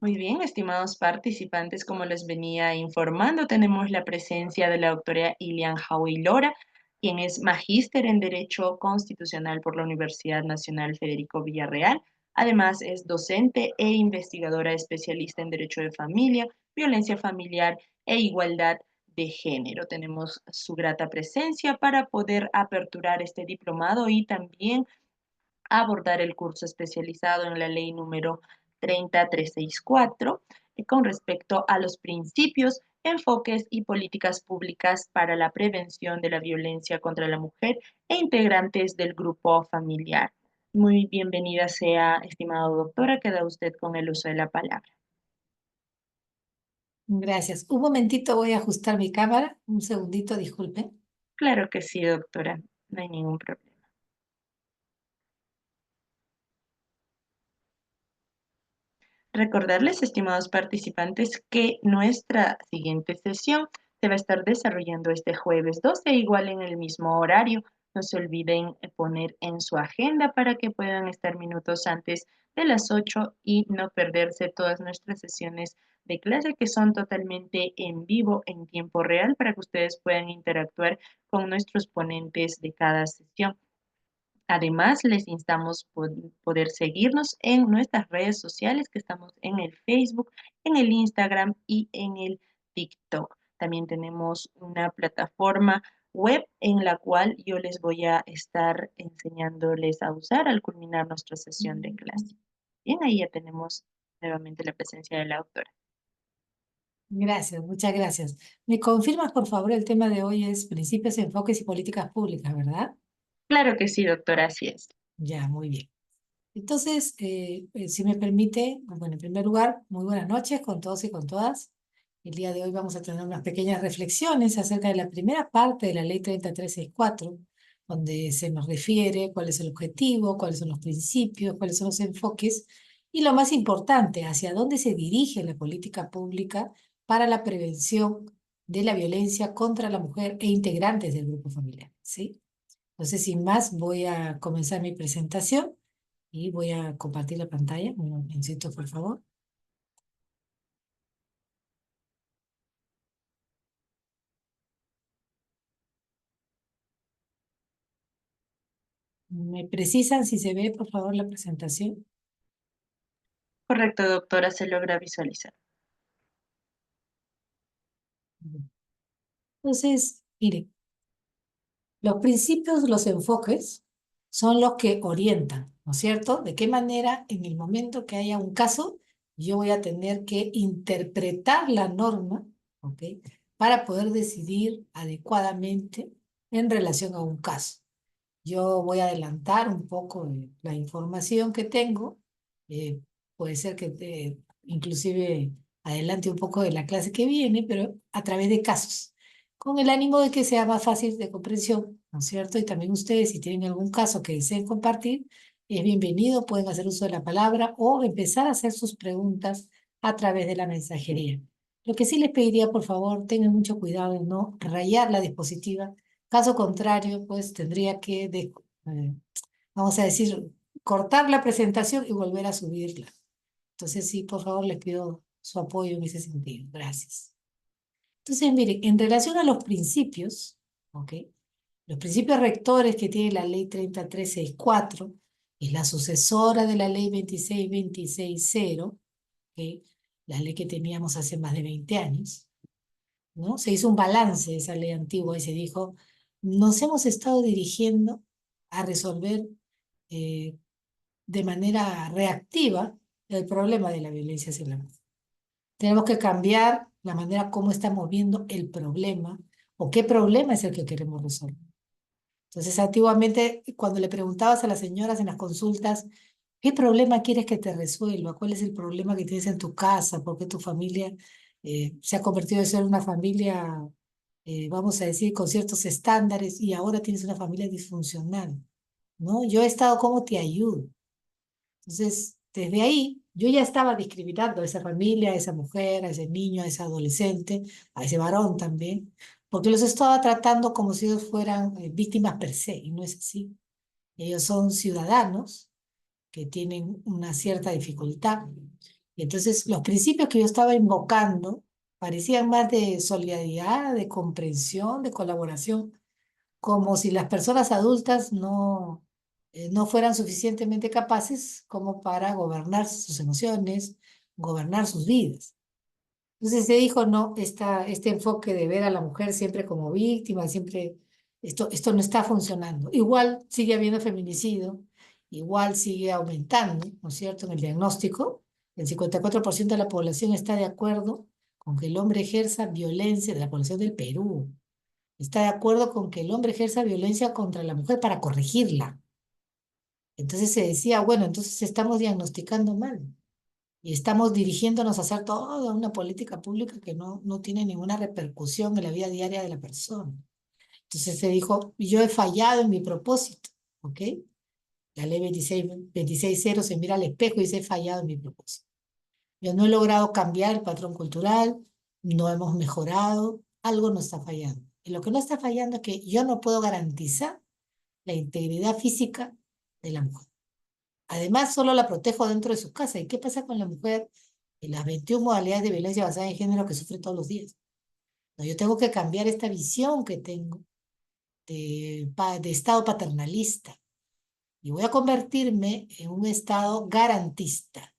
Muy bien, estimados participantes, como les venía informando, tenemos la presencia de la doctora Ilian Howie Lora, quien es magíster en Derecho Constitucional por la Universidad Nacional Federico Villarreal. Además, es docente e investigadora especialista en Derecho de Familia, Violencia Familiar e Igualdad de Género. Tenemos su grata presencia para poder aperturar este diplomado y también abordar el curso especializado en la ley número 30364 con respecto a los principios, enfoques y políticas públicas para la prevención de la violencia contra la mujer e integrantes del grupo familiar. Muy bienvenida sea, estimada doctora, queda usted con el uso de la palabra. Gracias. Un momentito, voy a ajustar mi cámara. Un segundito, disculpe. Claro que sí, doctora, no hay ningún problema. Recordarles, estimados participantes, que nuestra siguiente sesión se va a estar desarrollando este jueves 12, igual en el mismo horario. No se olviden poner en su agenda para que puedan estar minutos antes de las 8 y no perderse todas nuestras sesiones de clase que son totalmente en vivo, en tiempo real, para que ustedes puedan interactuar con nuestros ponentes de cada sesión. Además, les instamos poder seguirnos en nuestras redes sociales, que estamos en el Facebook, en el Instagram y en el TikTok. También tenemos una plataforma web en la cual yo les voy a estar enseñándoles a usar al culminar nuestra sesión de clase. Bien, ahí ya tenemos nuevamente la presencia de la autora. Gracias, muchas gracias. ¿Me confirmas, por favor, el tema de hoy es principios, enfoques y políticas públicas, ¿verdad? Claro que sí, doctora, así es. Ya, muy bien. Entonces, si me permite, bueno, en primer lugar, muy buenas noches con todos y con todas. El día de hoy vamos a tener unas pequeñas reflexiones acerca de la primera parte de la Ley 3364, donde se nos refiere cuál es el objetivo, cuáles son los principios, cuáles son los enfoques y lo más importante, hacia dónde se dirige la política pública para la prevención de la violencia contra la mujer e integrantes del grupo familiar, ¿sí? Entonces, sin más, voy a comenzar mi presentación y voy a compartir la pantalla. Un momentito, por favor. ¿Me precisan si se ve, por favor, la presentación? Correcto, doctora, se logra visualizar. Entonces, mire, los principios, los enfoques son los que orientan, ¿no es cierto? De qué manera en el momento que haya un caso, yo voy a tener que interpretar la norma, ¿ok? Para poder decidir adecuadamente en relación a un caso. Yo voy a adelantar un poco de la información que tengo. eh, Puede ser que inclusive adelante un poco de la clase que viene, pero a través de casos, con el ánimo de que sea más fácil de comprensión, ¿no es cierto? Y también ustedes, si tienen algún caso que deseen compartir, es bienvenido, pueden hacer uso de la palabra o empezar a hacer sus preguntas a través de la mensajería. Lo que sí les pediría, por favor, tengan mucho cuidado de no rayar la dispositiva. Caso contrario, pues tendría que, vamos a decir, cortar la presentación y volver a subirla. Entonces, sí, por favor, les pido su apoyo en ese sentido. Gracias. Entonces, miren, en relación a los principios, ¿ok? Los principios rectores que tiene la ley 3364 es la sucesora de la ley 26260, ¿ok? La ley que teníamos hace más de 20 años. ¿No? Se hizo un balance de esa ley antigua y se dijo, nos hemos estado dirigiendo a resolver eh, de manera reactiva el problema de la violencia hacia la mujer. Tenemos que cambiar la manera como estamos viendo el problema o qué problema es el que queremos resolver. Entonces, antiguamente, cuando le preguntabas a las señoras en las consultas, ¿qué problema quieres que te resuelva? ¿Cuál es el problema que tienes en tu casa? ¿Por qué tu familia se ha convertido en ser una familia, vamos a decir, con ciertos estándares y ahora tienes una familia disfuncional? ¿No? Yo he estado, ¿cómo te ayudo? Entonces, desde ahí, yo ya estaba discriminando a esa familia, a esa mujer, a ese niño, a ese adolescente, a ese varón también, porque los estaba tratando como si ellos fueran víctimas per se, y no es así. Ellos son ciudadanos que tienen una cierta dificultad Y entonces los principios que yo estaba invocando parecían más de solidaridad, de comprensión, de colaboración, como si las personas adultas no fueran suficientemente capaces como para gobernar sus emociones, gobernar sus vidas. Entonces se dijo, no, este enfoque de ver a la mujer siempre como víctima, siempre, esto no está funcionando. Igual sigue habiendo feminicidio, igual sigue aumentando, ¿no es cierto? En el diagnóstico, el 54% de la población está de acuerdo con que el hombre ejerza violencia, de la población del Perú, está de acuerdo con que el hombre ejerza violencia contra la mujer para corregirla. Entonces se decía, bueno, entonces estamos diagnosticando mal. Y estamos dirigiéndonos a hacer toda una política pública que no tiene ninguna repercusión en la vida diaria de la persona. Entonces se dijo, yo he fallado en mi propósito, ¿ok? La ley 26.0 se mira al espejo y dice, he fallado en mi propósito. Yo no he logrado cambiar el patrón cultural, no hemos mejorado, algo no está fallando. Y lo que no está fallando es que yo no puedo garantizar la integridad física de la mujer. Además, solo la protejo dentro de su casa. ¿Y qué pasa con la mujer y las 21 modalidades de violencia basada en género que sufre todos los días? No, yo tengo que cambiar esta visión que tengo de estado paternalista y voy a convertirme en un estado garantista.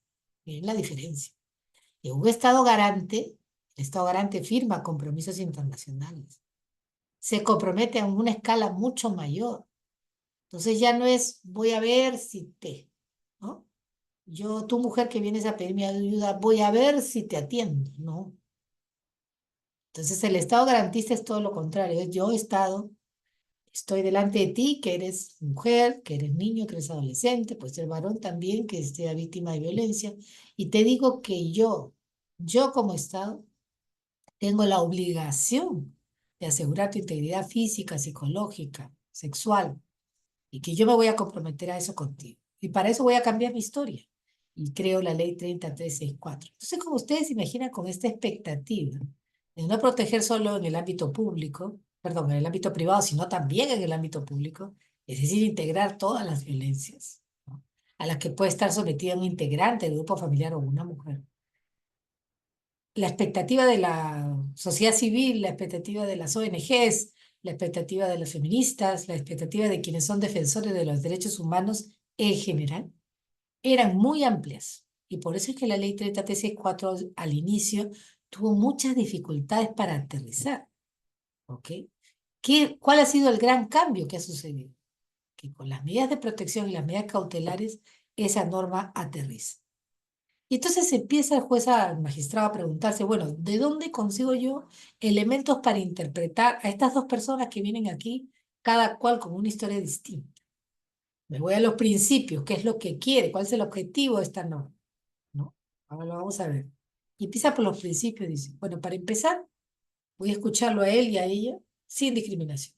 Miren la diferencia. En un estado garante, el estado garante firma compromisos internacionales. Se compromete a una escala mucho mayor. Entonces ya no es voy a ver si te, ¿no? Yo, tu mujer que vienes a pedirme ayuda, voy a ver si te atiendo, ¿no? Entonces el Estado garantista es todo lo contrario. Yo, Estado, estoy delante de ti, que eres mujer, que eres niño, que eres adolescente, puede ser varón también, que sea víctima de violencia, y te digo que yo como Estado, tengo la obligación de asegurar tu integridad física, psicológica, sexual, y que yo me voy a comprometer a eso contigo. Y para eso voy a cambiar mi historia. Y creo la ley 30364. Entonces, como ustedes se imaginan con esta expectativa de no proteger solo en el ámbito público, perdón, en el ámbito privado, sino también en el ámbito público, es decir, integrar todas las violencias, ¿no? A las que puede estar sometida un integrante del grupo familiar o una mujer. La expectativa de la sociedad civil, la expectativa de las ONGs, la expectativa de las feministas, la expectativa de quienes son defensores de los derechos humanos en general, eran muy amplias. Y por eso es que la ley 30.364 al inicio tuvo muchas dificultades para aterrizar. ¿Ok? ¿Cuál ha sido el gran cambio que ha sucedido? Que con las medidas de protección y las medidas cautelares, esa norma aterriza. Y entonces empieza el juez, al magistrado, a preguntarse, bueno, ¿de dónde consigo yo elementos para interpretar a estas dos personas que vienen aquí, cada cual con una historia distinta? Me voy a los principios, qué es lo que quiere, cuál es el objetivo de esta norma, ¿no? Ahora lo vamos a ver. Y empieza por los principios, dice, bueno, para empezar, voy a escucharlo a él y a ella sin discriminación.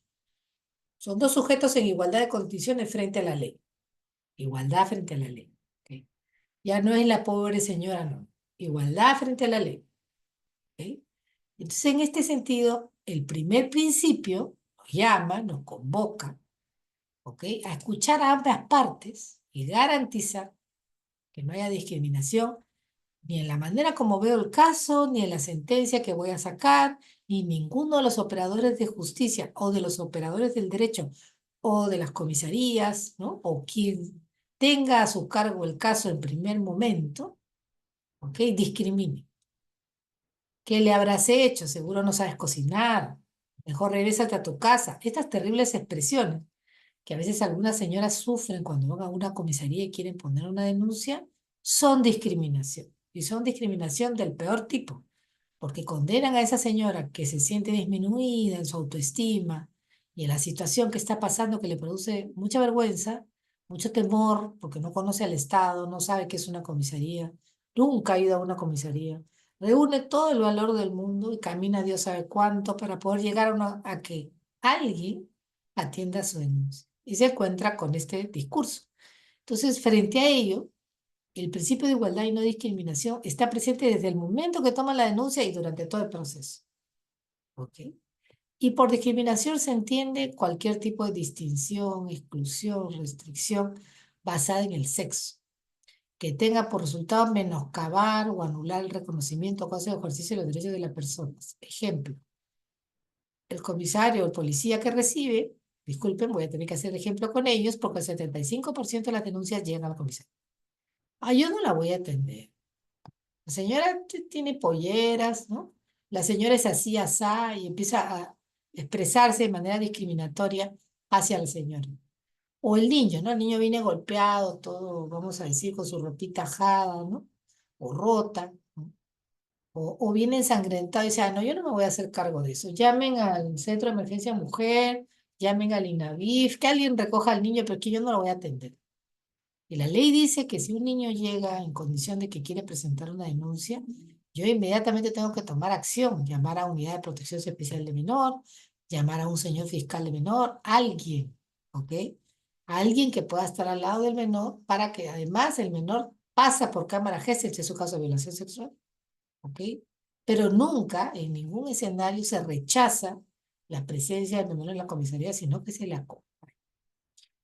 Son dos sujetos en igualdad de condiciones frente a la ley. Igualdad frente a la ley. ¿Ok? Ya no es la pobre señora, no. Igualdad frente a la ley. ¿Ok? Entonces, en este sentido, el primer principio nos llama, nos convoca, ¿ok? A escuchar a ambas partes y garantizar que no haya discriminación ni en la manera como veo el caso, ni en la sentencia que voy a sacar, ni ninguno de los operadores de justicia o de los operadores del derecho o de las comisarías, ¿no? O quien tenga a su cargo el caso en primer momento, ¿ok? Discrimine. ¿Qué le habrás hecho? Seguro no sabes cocinar. Mejor regrésate a tu casa. Estas terribles expresiones que a veces algunas señoras sufren cuando van a una comisaría y quieren poner una denuncia, son discriminación. Y son discriminación del peor tipo, porque condenan a esa señora que se siente disminuida en su autoestima y en la situación que está pasando que le produce mucha vergüenza, mucho temor, porque no conoce al Estado, no sabe qué es una comisaría, nunca ha ido a una comisaría. Reúne todo el valor del mundo y camina Dios sabe cuánto para poder llegar a que alguien atienda su denuncia. Y se encuentra con este discurso. Entonces, frente a ello, el principio de igualdad y no discriminación está presente desde el momento que toma la denuncia y durante todo el proceso. ¿Ok? Y por discriminación se entiende cualquier tipo de distinción, exclusión, restricción basada en el sexo. que tenga por resultado menoscabar o anular el reconocimiento o causa de ejercicio de los derechos de las personas. Ejemplo, el comisario o el policía que recibe, disculpen, voy a tener que hacer ejemplo con ellos porque el 75% de las denuncias llegan al comisario. Ah, yo no la voy a atender. La señora tiene polleras, ¿no? La señora es así, asá, y empieza a expresarse de manera discriminatoria hacia el señor. O el niño, ¿no? El niño viene golpeado, todo, vamos a decir, con su ropita ajada, ¿no? O rota, ¿no? O viene ensangrentado y dice, ah, no, yo no me voy a hacer cargo de eso. Llamen al Centro de Emergencia Mujer, llamen al INAVIF, que alguien recoja al niño, pero que yo no lo voy a atender. Y la ley dice que si un niño llega en condición de que quiere presentar una denuncia, yo inmediatamente tengo que tomar acción, llamar a Unidad de Protección Especial de Menor, llamar a un señor fiscal de menor, alguien, ¿ok? Alguien que pueda estar al lado del menor para que además el menor pasa por cámara Gesell si es su caso de violación sexual, ¿ok? Pero nunca, en ningún escenario, se rechaza la presencia del menor en la comisaría, sino que se le acompaña.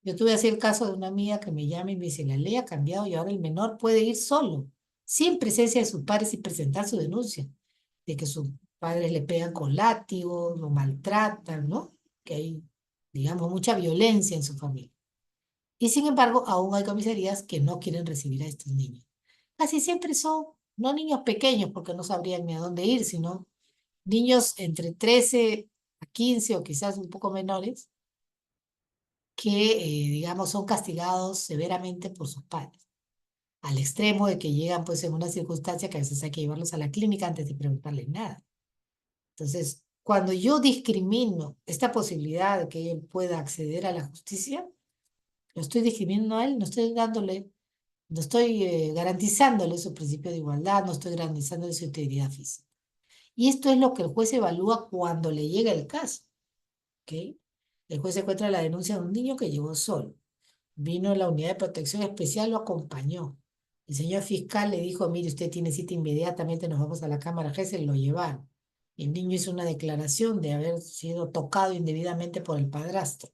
Yo tuve así el caso de una amiga que me llama y me dice, la ley ha cambiado y ahora el menor puede ir solo, sin presencia de sus padres y presentar su denuncia, de que sus padres le pegan con látigos, lo maltratan, ¿no? Que hay, digamos, mucha violencia en su familia. Y sin embargo, aún hay comisarías que no quieren recibir a estos niños. Casi siempre son, no niños pequeños, porque no sabrían ni a dónde ir, sino niños entre 13 a 15 o quizás un poco menores que, digamos, son castigados severamente por sus padres, al extremo de que llegan pues en una circunstancia que a veces hay que llevarlos a la clínica antes de preguntarles nada. Entonces, cuando yo discrimino esta posibilidad de que él pueda acceder a la justicia, lo estoy discriminando a él, no estoy dándole, no estoy garantizándole su principio de igualdad, no estoy garantizándole su integridad física. Y esto es lo que el juez evalúa cuando le llega el caso, ¿ok? El juez encuentra la denuncia de un niño que llegó solo. Vino la unidad de protección especial, lo acompañó. El señor fiscal le dijo, mire, usted tiene cita inmediatamente, nos vamos a la cámara Gesell, lo llevaron. El niño hizo una declaración de haber sido tocado indebidamente por el padrastro,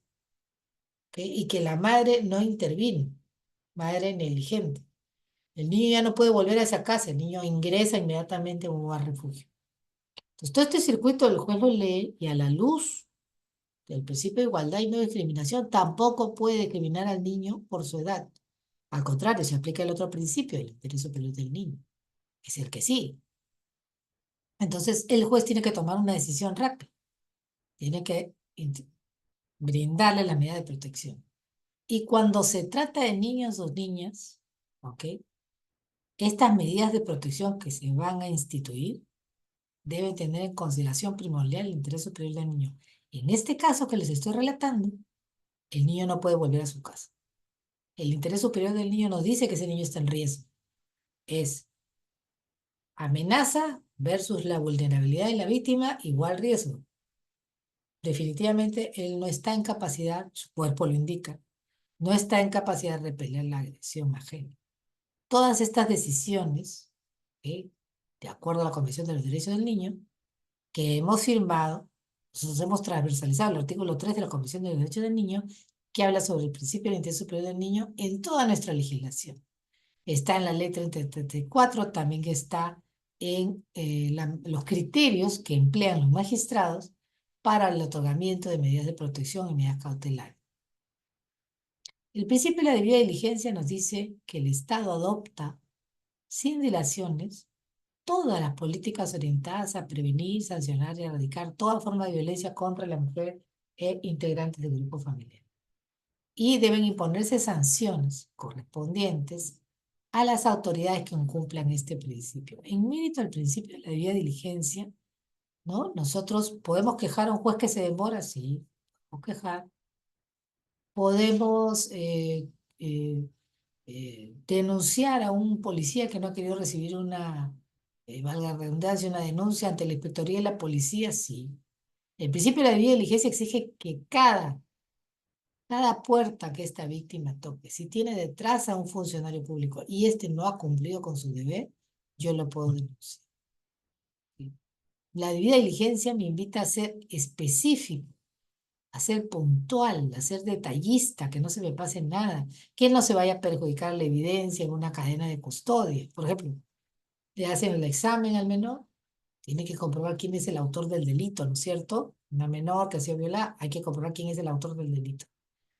¿ok? Y que la madre no intervino, madre negligente. El niño ya no puede volver a esa casa, el niño ingresa inmediatamente a un lugar refugio. Entonces, todo este circuito el juez lo lee y a la luz del principio de igualdad y no discriminación, tampoco puede discriminar al niño por su edad. Al contrario, se aplica el otro principio, el interés superior del niño, que es el que sí. Entonces, el juez tiene que tomar una decisión rápida, tiene que brindarle la medida de protección. Y cuando se trata de niños o niñas, ¿ok? Estas medidas de protección que se van a instituir deben tener en consideración primordial el interés superior del niño. En este caso que les estoy relatando, el niño no puede volver a su casa. El interés superior del niño nos dice que ese niño está en riesgo. Es amenaza versus la vulnerabilidad de la víctima, igual riesgo. Definitivamente él no está en capacidad, su cuerpo lo indica, no está en capacidad de repeler la agresión ajena. Todas estas decisiones, ¿ok? De acuerdo a la Convención de los Derechos del Niño, que hemos firmado, nosotros hemos transversalizado el artículo 3 de la Convención de los Derechos del Niño, que habla sobre el principio del interés superior del niño en toda nuestra legislación. Está en la ley 3034, también está en los criterios que emplean los magistrados para el otorgamiento de medidas de protección y medidas cautelares. El principio de la debida diligencia nos dice que el Estado adopta sin dilaciones todas las políticas orientadas a prevenir, sancionar y erradicar toda forma de violencia contra la mujer e integrantes del grupo familiar. Y deben imponerse sanciones correspondientes a las autoridades que incumplan este principio. En mérito al principio de la debida diligencia, ¿no? Nosotros podemos quejar a un juez que se demora, sí, podemos quejar. Podemos eh, denunciar a un policía que no ha querido recibir una, valga la redundancia, una denuncia ante la Inspectoría de la Policía, sí. El principio de la debida diligencia exige que cada puerta que esta víctima toque, si tiene detrás a un funcionario público y este no ha cumplido con su deber, yo lo puedo denunciar. ¿Sí? La debida diligencia me invita a ser específico a ser puntual, a ser detallista, que no se me pase nada, que no se vaya a perjudicar la evidencia en una cadena de custodia. Por ejemplo, le hacen el examen al menor, tiene que comprobar quién es el autor del delito, ¿no es cierto? Una menor que ha sido violada, hay que comprobar quién es el autor del delito.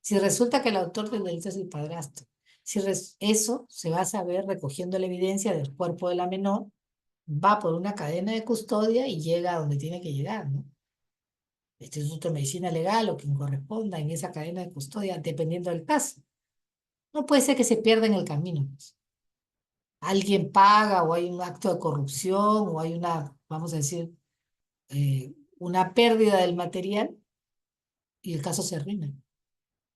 Si resulta que el autor del delito es el padrastro, si eso se va a saber recogiendo la evidencia del cuerpo de la menor, va por una cadena de custodia y llega a donde tiene que llegar, ¿no? Este Instituto de Medicina Legal o quien corresponda en esa cadena de custodia, dependiendo del caso. No puede ser que se pierda en el camino, pues. Alguien paga o hay un acto de corrupción o hay una, vamos a decir, una pérdida del material y el caso se arruina.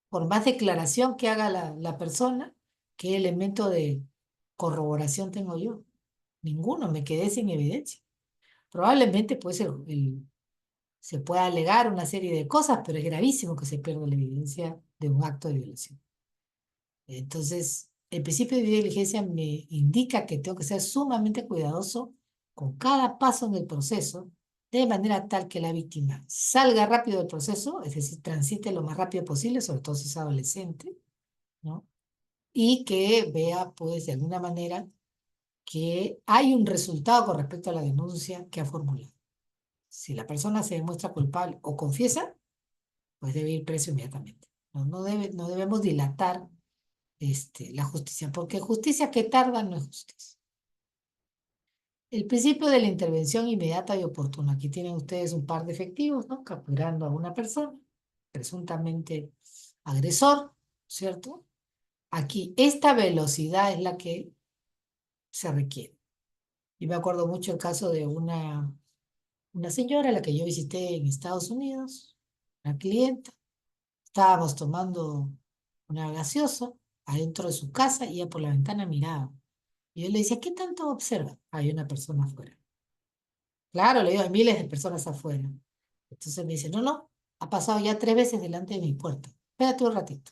Por más declaración que haga la persona, ¿qué elemento de corroboración tengo yo? Ninguno, me quedé sin evidencia. Probablemente pues se pueda alegar una serie de cosas, pero es gravísimo que se pierda la evidencia de un acto de violación. Entonces, el principio de diligencia me indica que tengo que ser sumamente cuidadoso con cada paso en el proceso, de manera tal que la víctima salga rápido del proceso, es decir, transite lo más rápido posible, sobre todo si es adolescente, ¿no? Y que vea, pues, de alguna manera que hay un resultado con respecto a la denuncia que ha formulado. Si la persona se demuestra culpable o confiesa, pues debe ir preso inmediatamente. No debemos dilatar la justicia, porque justicia que tarda no es justicia. El principio de la intervención inmediata y oportuna. Aquí tienen ustedes un par de efectivos, ¿no? Capturando a una persona, presuntamente agresor, ¿cierto? Aquí, esta velocidad es la que se requiere. Y me acuerdo mucho el caso de una señora a la que yo visité en Estados Unidos, una clienta. Estábamos tomando una gaseosa adentro de su casa y ella por la ventana miraba. Y yo le decía, ¿qué tanto observa? Hay una persona afuera. Claro, le digo, hay miles de personas afuera. Entonces me dice, no, no, ha pasado ya 3 veces delante de mi puerta. Espérate un ratito.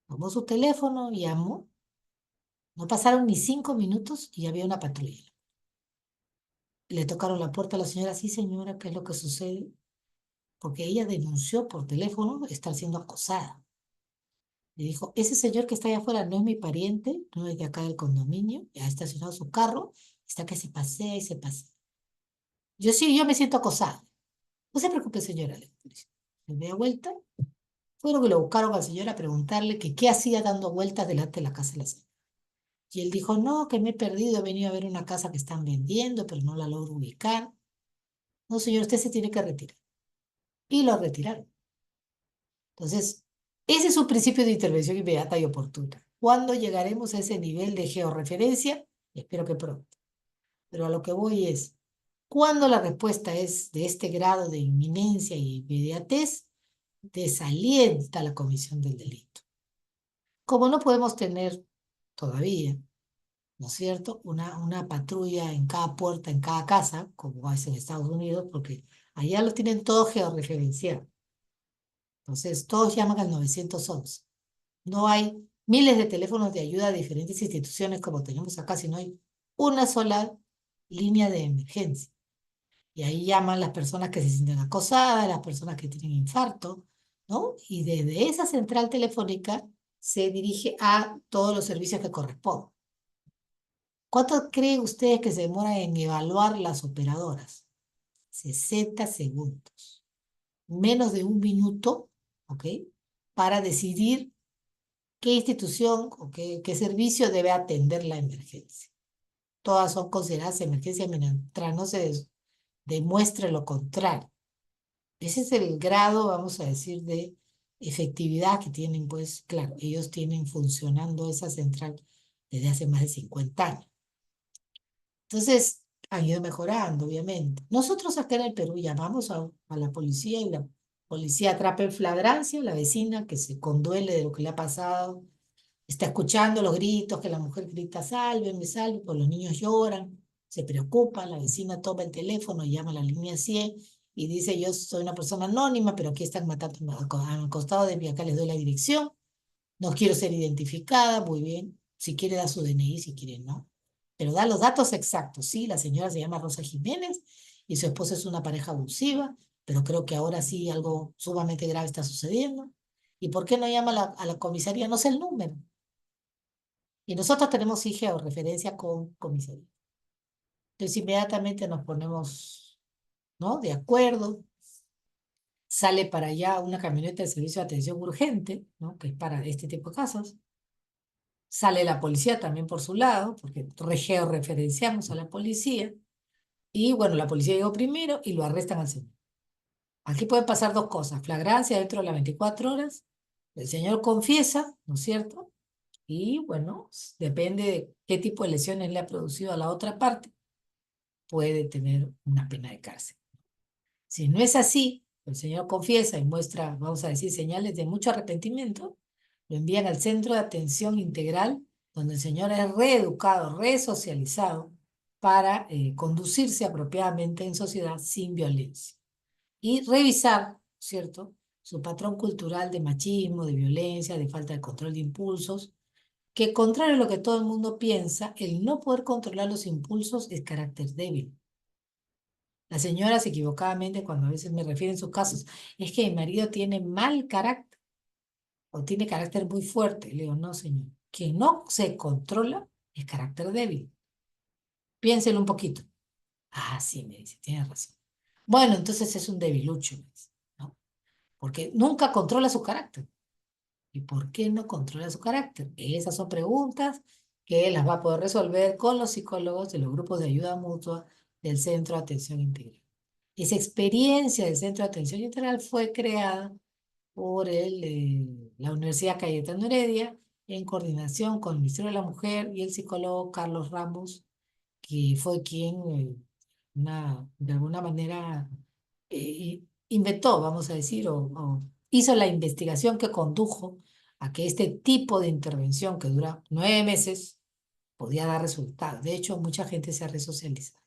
Tomó su teléfono, llamó. No pasaron ni 5 minutos y había una patrulla. Le tocaron la puerta a la señora, sí señora, ¿qué es lo que sucede? Porque ella denunció por teléfono estar siendo acosada. Le dijo, ese señor que está allá afuera no es mi pariente, no es de acá del condominio, ha estacionado su carro, está que se pasea y se pasea. Yo sí, yo me siento acosada. No se preocupe, señora, le dijo. Me dio vuelta, fueron que lo buscaron al señor a preguntarle que qué hacía dando vueltas delante de la casa de la señora. Y él dijo, no, que me he perdido, he venido a ver una casa que están vendiendo, pero no la logro ubicar. No, señor, usted se tiene que retirar. Y lo retiraron. Entonces, ese es un principio de intervención inmediata y oportuna. ¿Cuándo llegaremos a ese nivel de georreferencia? Espero que pronto. Pero a lo que voy es, cuando la respuesta es de este grado de inminencia y inmediatez, desalienta la comisión del delito. Como no podemos tener todavía, ¿no es cierto?, una patrulla en cada puerta, en cada casa, como es en Estados Unidos, porque allá lo tienen todo georreferenciado. Entonces, todos llaman al 911. No hay miles de teléfonos de ayuda de diferentes instituciones como tenemos acá, sino hay una sola línea de emergencia. Y ahí llaman las personas que se sienten acosadas, las personas que tienen infarto, ¿no? Y desde esa central telefónica se dirige a todos los servicios que corresponden. ¿Cuánto creen ustedes que se demora en evaluar las operadoras? 60 segundos. Menos de un minuto, ¿ok? Para decidir qué institución o qué servicio debe atender la emergencia. Todas son consideradas emergencias mientras no se demuestre lo contrario. Ese es el grado, vamos a decir, de efectividad que tienen, pues, claro, ellos tienen funcionando esa central desde hace más de 50 años. Entonces, han ido mejorando, obviamente. Nosotros acá en el Perú llamamos a la policía y la policía atrapa en flagrancia a la vecina que se conduele de lo que le ha pasado, está escuchando los gritos, que la mujer grita, sálvenme, sálvenme, pues los niños lloran, se preocupa, la vecina toma el teléfono, llama a la línea 100 y dice, yo soy una persona anónima, pero aquí están matando al costado de mí, acá les doy la dirección, no quiero ser identificada, muy bien, si quiere da su DNI, si quiere no, pero da los datos exactos, sí, la señora se llama Rosa Jiménez y su esposo es una pareja abusiva, pero creo que ahora sí algo sumamente grave está sucediendo. ¿Y por qué no llama a la comisaría? No sé el número. Y nosotros tenemos IGE o referencia con comisaría. Entonces inmediatamente nos ponemos, ¿no?, de acuerdo. Sale para allá una camioneta de servicio de atención urgente, ¿no?, que es para este tipo de casos. Sale la policía también por su lado, porque georreferenciamos a la policía. Y bueno, la policía llegó primero y lo arrestan al señor. Aquí pueden pasar dos cosas: flagrancia dentro de las 24 horas, el señor confiesa, ¿no es cierto? Y bueno, depende de qué tipo de lesiones le ha producido a la otra parte, puede tener una pena de cárcel. Si no es así, el señor confiesa y muestra, vamos a decir, señales de mucho arrepentimiento, lo envían al centro de atención integral, donde el señor es reeducado, resocializado, para conducirse apropiadamente en sociedad sin violencia. Y revisar, ¿cierto?, su patrón cultural de machismo, de violencia, de falta de control de impulsos, que contrario a lo que todo el mundo piensa, el no poder controlar los impulsos es carácter débil. Las señoras equivocadamente, cuando a veces me refieren sus casos, es que mi marido tiene mal carácter o tiene carácter muy fuerte. Le digo, no, señor. Quien no se controla es carácter débil. Piénselo un poquito. Ah, sí, me dice, tiene razón. Bueno, entonces es un debilucho, me dice, ¿no? Porque nunca controla su carácter. ¿Y por qué no controla su carácter? Esas son preguntas que él las va a poder resolver con los psicólogos de los grupos de ayuda mutua del Centro de Atención Integral. Esa experiencia del Centro de Atención Integral fue creada por la Universidad Cayetano Heredia en coordinación con el Ministerio de la Mujer y el psicólogo Carlos Ramos, que fue quien de alguna manera inventó, vamos a decir, o hizo la investigación que condujo a que este tipo de intervención que dura 9 meses podía dar resultados. De hecho, mucha gente se ha resocializado.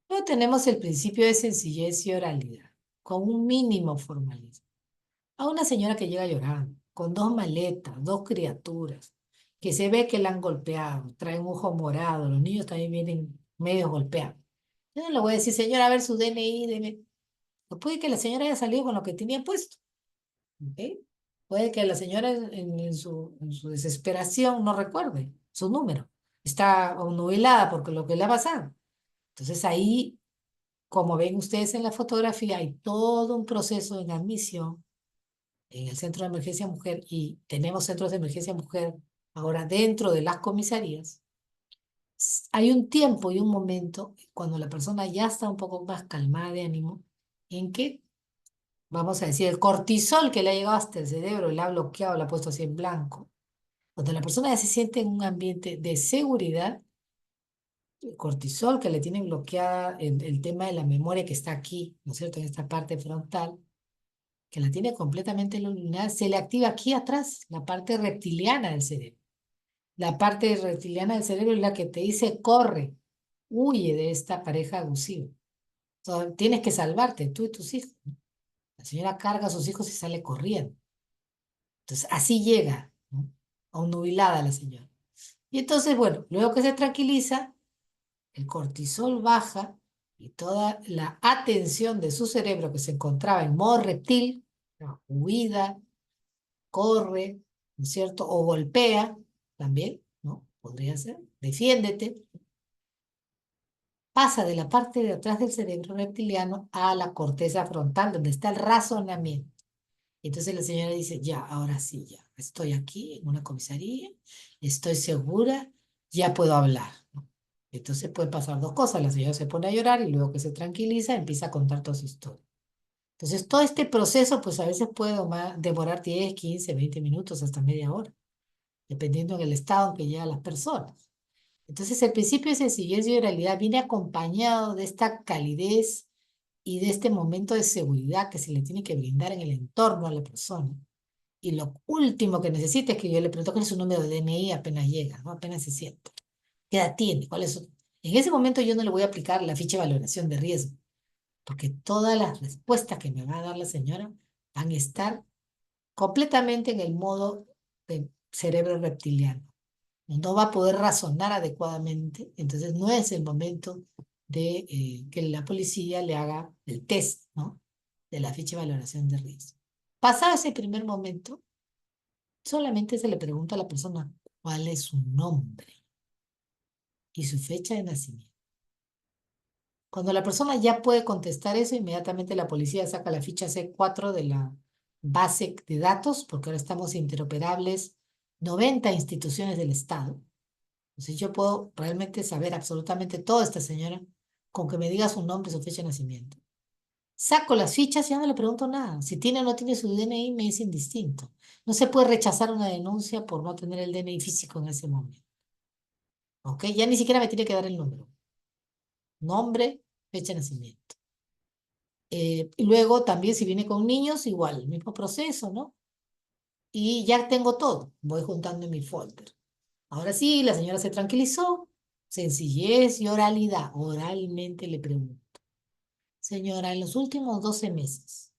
Luego tenemos el principio de sencillez y oralidad, con un mínimo formalismo. A una señora que llega llorando, con dos maletas, dos criaturas, que se ve que la han golpeado, traen un ojo morado, los niños también vienen medio golpeados. Yo no le voy a decir, señora, a ver su DNI, pues puede que la señora haya salido con lo que tenía puesto, ¿ok? Puede que la señora en su desesperación no recuerde su número. Está nubilada porque lo que le ha pasado. Entonces ahí, como ven ustedes en la fotografía, hay todo un proceso en admisión en el Centro de Emergencia Mujer, y tenemos centros de emergencia mujer ahora dentro de las comisarías. Hay un tiempo y un momento cuando la persona ya está un poco más calmada de ánimo, en que, vamos a decir, el cortisol que le ha llegado hasta el cerebro, le ha bloqueado, le ha puesto así en blanco. Cuando la persona ya se siente en un ambiente de seguridad, el cortisol que le tiene bloqueada el tema de la memoria que está aquí, ¿no es cierto?, en esta parte frontal, que la tiene completamente iluminada, se le activa aquí atrás la parte reptiliana del cerebro. La parte reptiliana del cerebro es la que te dice, corre, huye de esta pareja abusiva. Entonces, tienes que salvarte, tú y tus hijos, ¿no? La señora carga a sus hijos y sale corriendo. Entonces, así llega, ¿no?, aún nubilada la señora. Y entonces, bueno, luego que se tranquiliza, el cortisol baja y toda la atención de su cerebro, que se encontraba en modo reptil, ¿no?, huida, corre, ¿no es cierto? O golpea también, ¿no? Podría ser, defiéndete. Pasa de la parte de atrás del cerebro reptiliano a la corteza frontal, donde está el razonamiento. Entonces la señora dice, ya, ahora sí, ya, estoy aquí en una comisaría, estoy segura, ya puedo hablar, ¿no? Entonces pueden pasar dos cosas: la señora se pone a llorar y luego que se tranquiliza empieza a contar toda su historia. Entonces todo este proceso pues a veces puede demorar 10, 15, 20 minutos, hasta media hora, dependiendo del estado en que llegan las personas. Entonces el principio de sencillez y oralidad viene acompañado de esta calidez y de este momento de seguridad que se le tiene que brindar en el entorno a la persona. Y lo último que necesita es que yo le pregunto cuál es su número de DNI apenas llega, ¿no?, apenas se sienta. ¿Qué edad tiene? ¿Cuál es su... En ese momento yo no le voy a aplicar la ficha de valoración de riesgo, porque todas las respuestas que me va a dar la señora van a estar completamente en el modo de cerebro reptiliano. No va a poder razonar adecuadamente, entonces no es el momento de que la policía le haga el test, ¿no? De la ficha de valoración de riesgo. Pasado ese primer momento, solamente se le pregunta a la persona cuál es su nombre y su fecha de nacimiento. Cuando la persona ya puede contestar eso, inmediatamente la policía saca la ficha C4 de la base de datos, porque ahora estamos interoperables 90 instituciones del Estado. Entonces yo puedo realmente saber absolutamente todo de esta señora con que me diga su nombre y su fecha de nacimiento. Saco las fichas y ya no le pregunto nada. Si tiene o no tiene su DNI, me es indistinto. No se puede rechazar una denuncia por no tener el DNI físico en ese momento. ¿Ok? Ya ni siquiera me tiene que dar el número. Nombre, fecha de nacimiento. Y luego también si viene con niños, igual, el mismo proceso, ¿no? Y ya tengo todo. Voy juntando en mi folder. Ahora sí, la señora se tranquilizó. Sencillez y oralidad. Oralmente le pregunto. Señora, en los últimos 12 meses,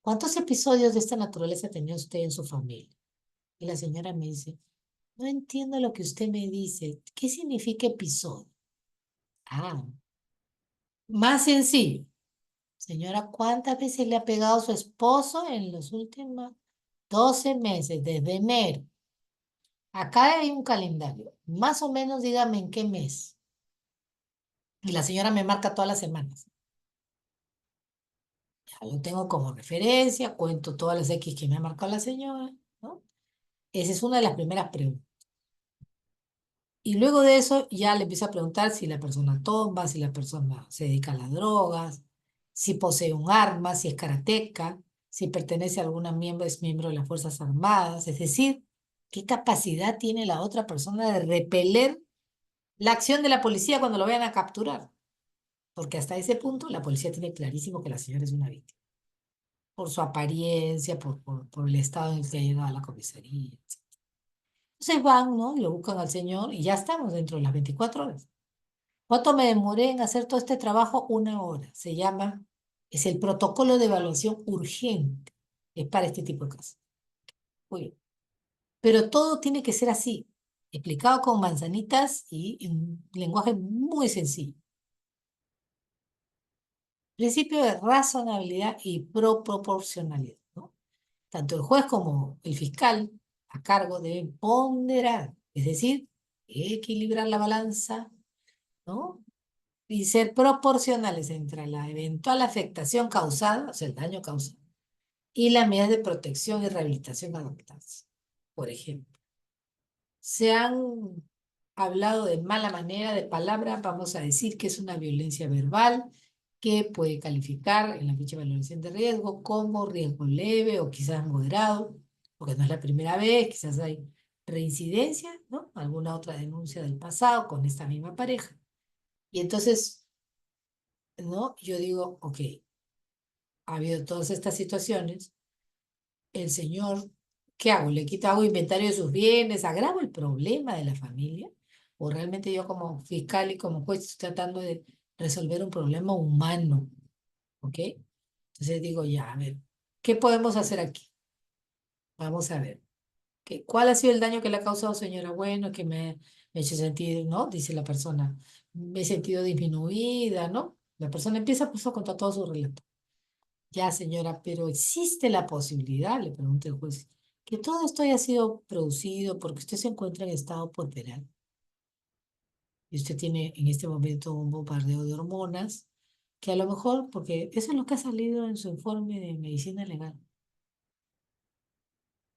¿cuántos episodios de esta naturaleza tenía usted en su familia? Y la señora me dice, no entiendo lo que usted me dice. ¿Qué significa episodio? Ah, más sencillo. Señora, ¿cuántas veces le ha pegado su esposo en los últimos 12 meses, desde enero? Acá hay un calendario. Más o menos dígame en qué mes. Y la señora me marca todas las semanas. Ya lo tengo como referencia, cuento todas las X que me ha marcado la señora, ¿no? Esa es una de las primeras preguntas. Y luego de eso ya le empiezo a preguntar si la persona toma, si la persona se dedica a las drogas, si posee un arma, si es karateca, si pertenece a alguna miembro, es miembro de las Fuerzas Armadas, es decir, qué capacidad tiene la otra persona de repeler la acción de la policía cuando lo vayan a capturar. Porque hasta ese punto la policía tiene clarísimo que la señora es una víctima, por su apariencia, por el estado en el que ha llegado a la comisaría, etc. Entonces van, ¿no? Y lo buscan al señor y ya estamos dentro de las 24 horas. ¿Cuánto me demoré en hacer todo este trabajo? 1 hora. Es el protocolo de evaluación urgente. Es para este tipo de casos. Muy bien. Pero todo tiene que ser así, explicado con manzanitas y en un lenguaje muy sencillo. Principio de razonabilidad y proporcionalidad, ¿no? Tanto el juez como el fiscal a cargo deben ponderar, es decir, equilibrar la balanza, ¿no? Y ser proporcionales entre la eventual afectación causada, o sea, el daño causado, y las medidas de protección y rehabilitación adoptadas. Por ejemplo, se han hablado de mala manera, de palabra, vamos a decir que es una violencia verbal que puede calificar en la ficha de valoración de riesgo como riesgo leve o quizás moderado, porque no es la primera vez, quizás hay reincidencia, ¿no? Alguna otra denuncia del pasado con esta misma pareja. Y entonces, ¿no? Yo digo, ok, ha habido todas estas situaciones, el señor, ¿qué hago? ¿Hago inventario de sus bienes? ¿Agravo el problema de la familia? ¿O realmente yo como fiscal y como juez estoy tratando de resolver un problema humano? ¿Ok? Entonces digo, ya, a ver, ¿qué podemos hacer aquí? Vamos a ver. ¿Cuál ha sido el daño que le ha causado, señora? Bueno, que me he hecho sentir, ¿no? Dice la persona, me he sentido disminuida, ¿no? La persona empieza pues, a contar todo su relato. Ya, señora, pero existe la posibilidad, le pregunta el juez, que todo esto haya sido producido porque usted se encuentra en estado puerperal y usted tiene en este momento un bombardeo de hormonas, que a lo mejor, porque eso es lo que ha salido en su informe de medicina legal.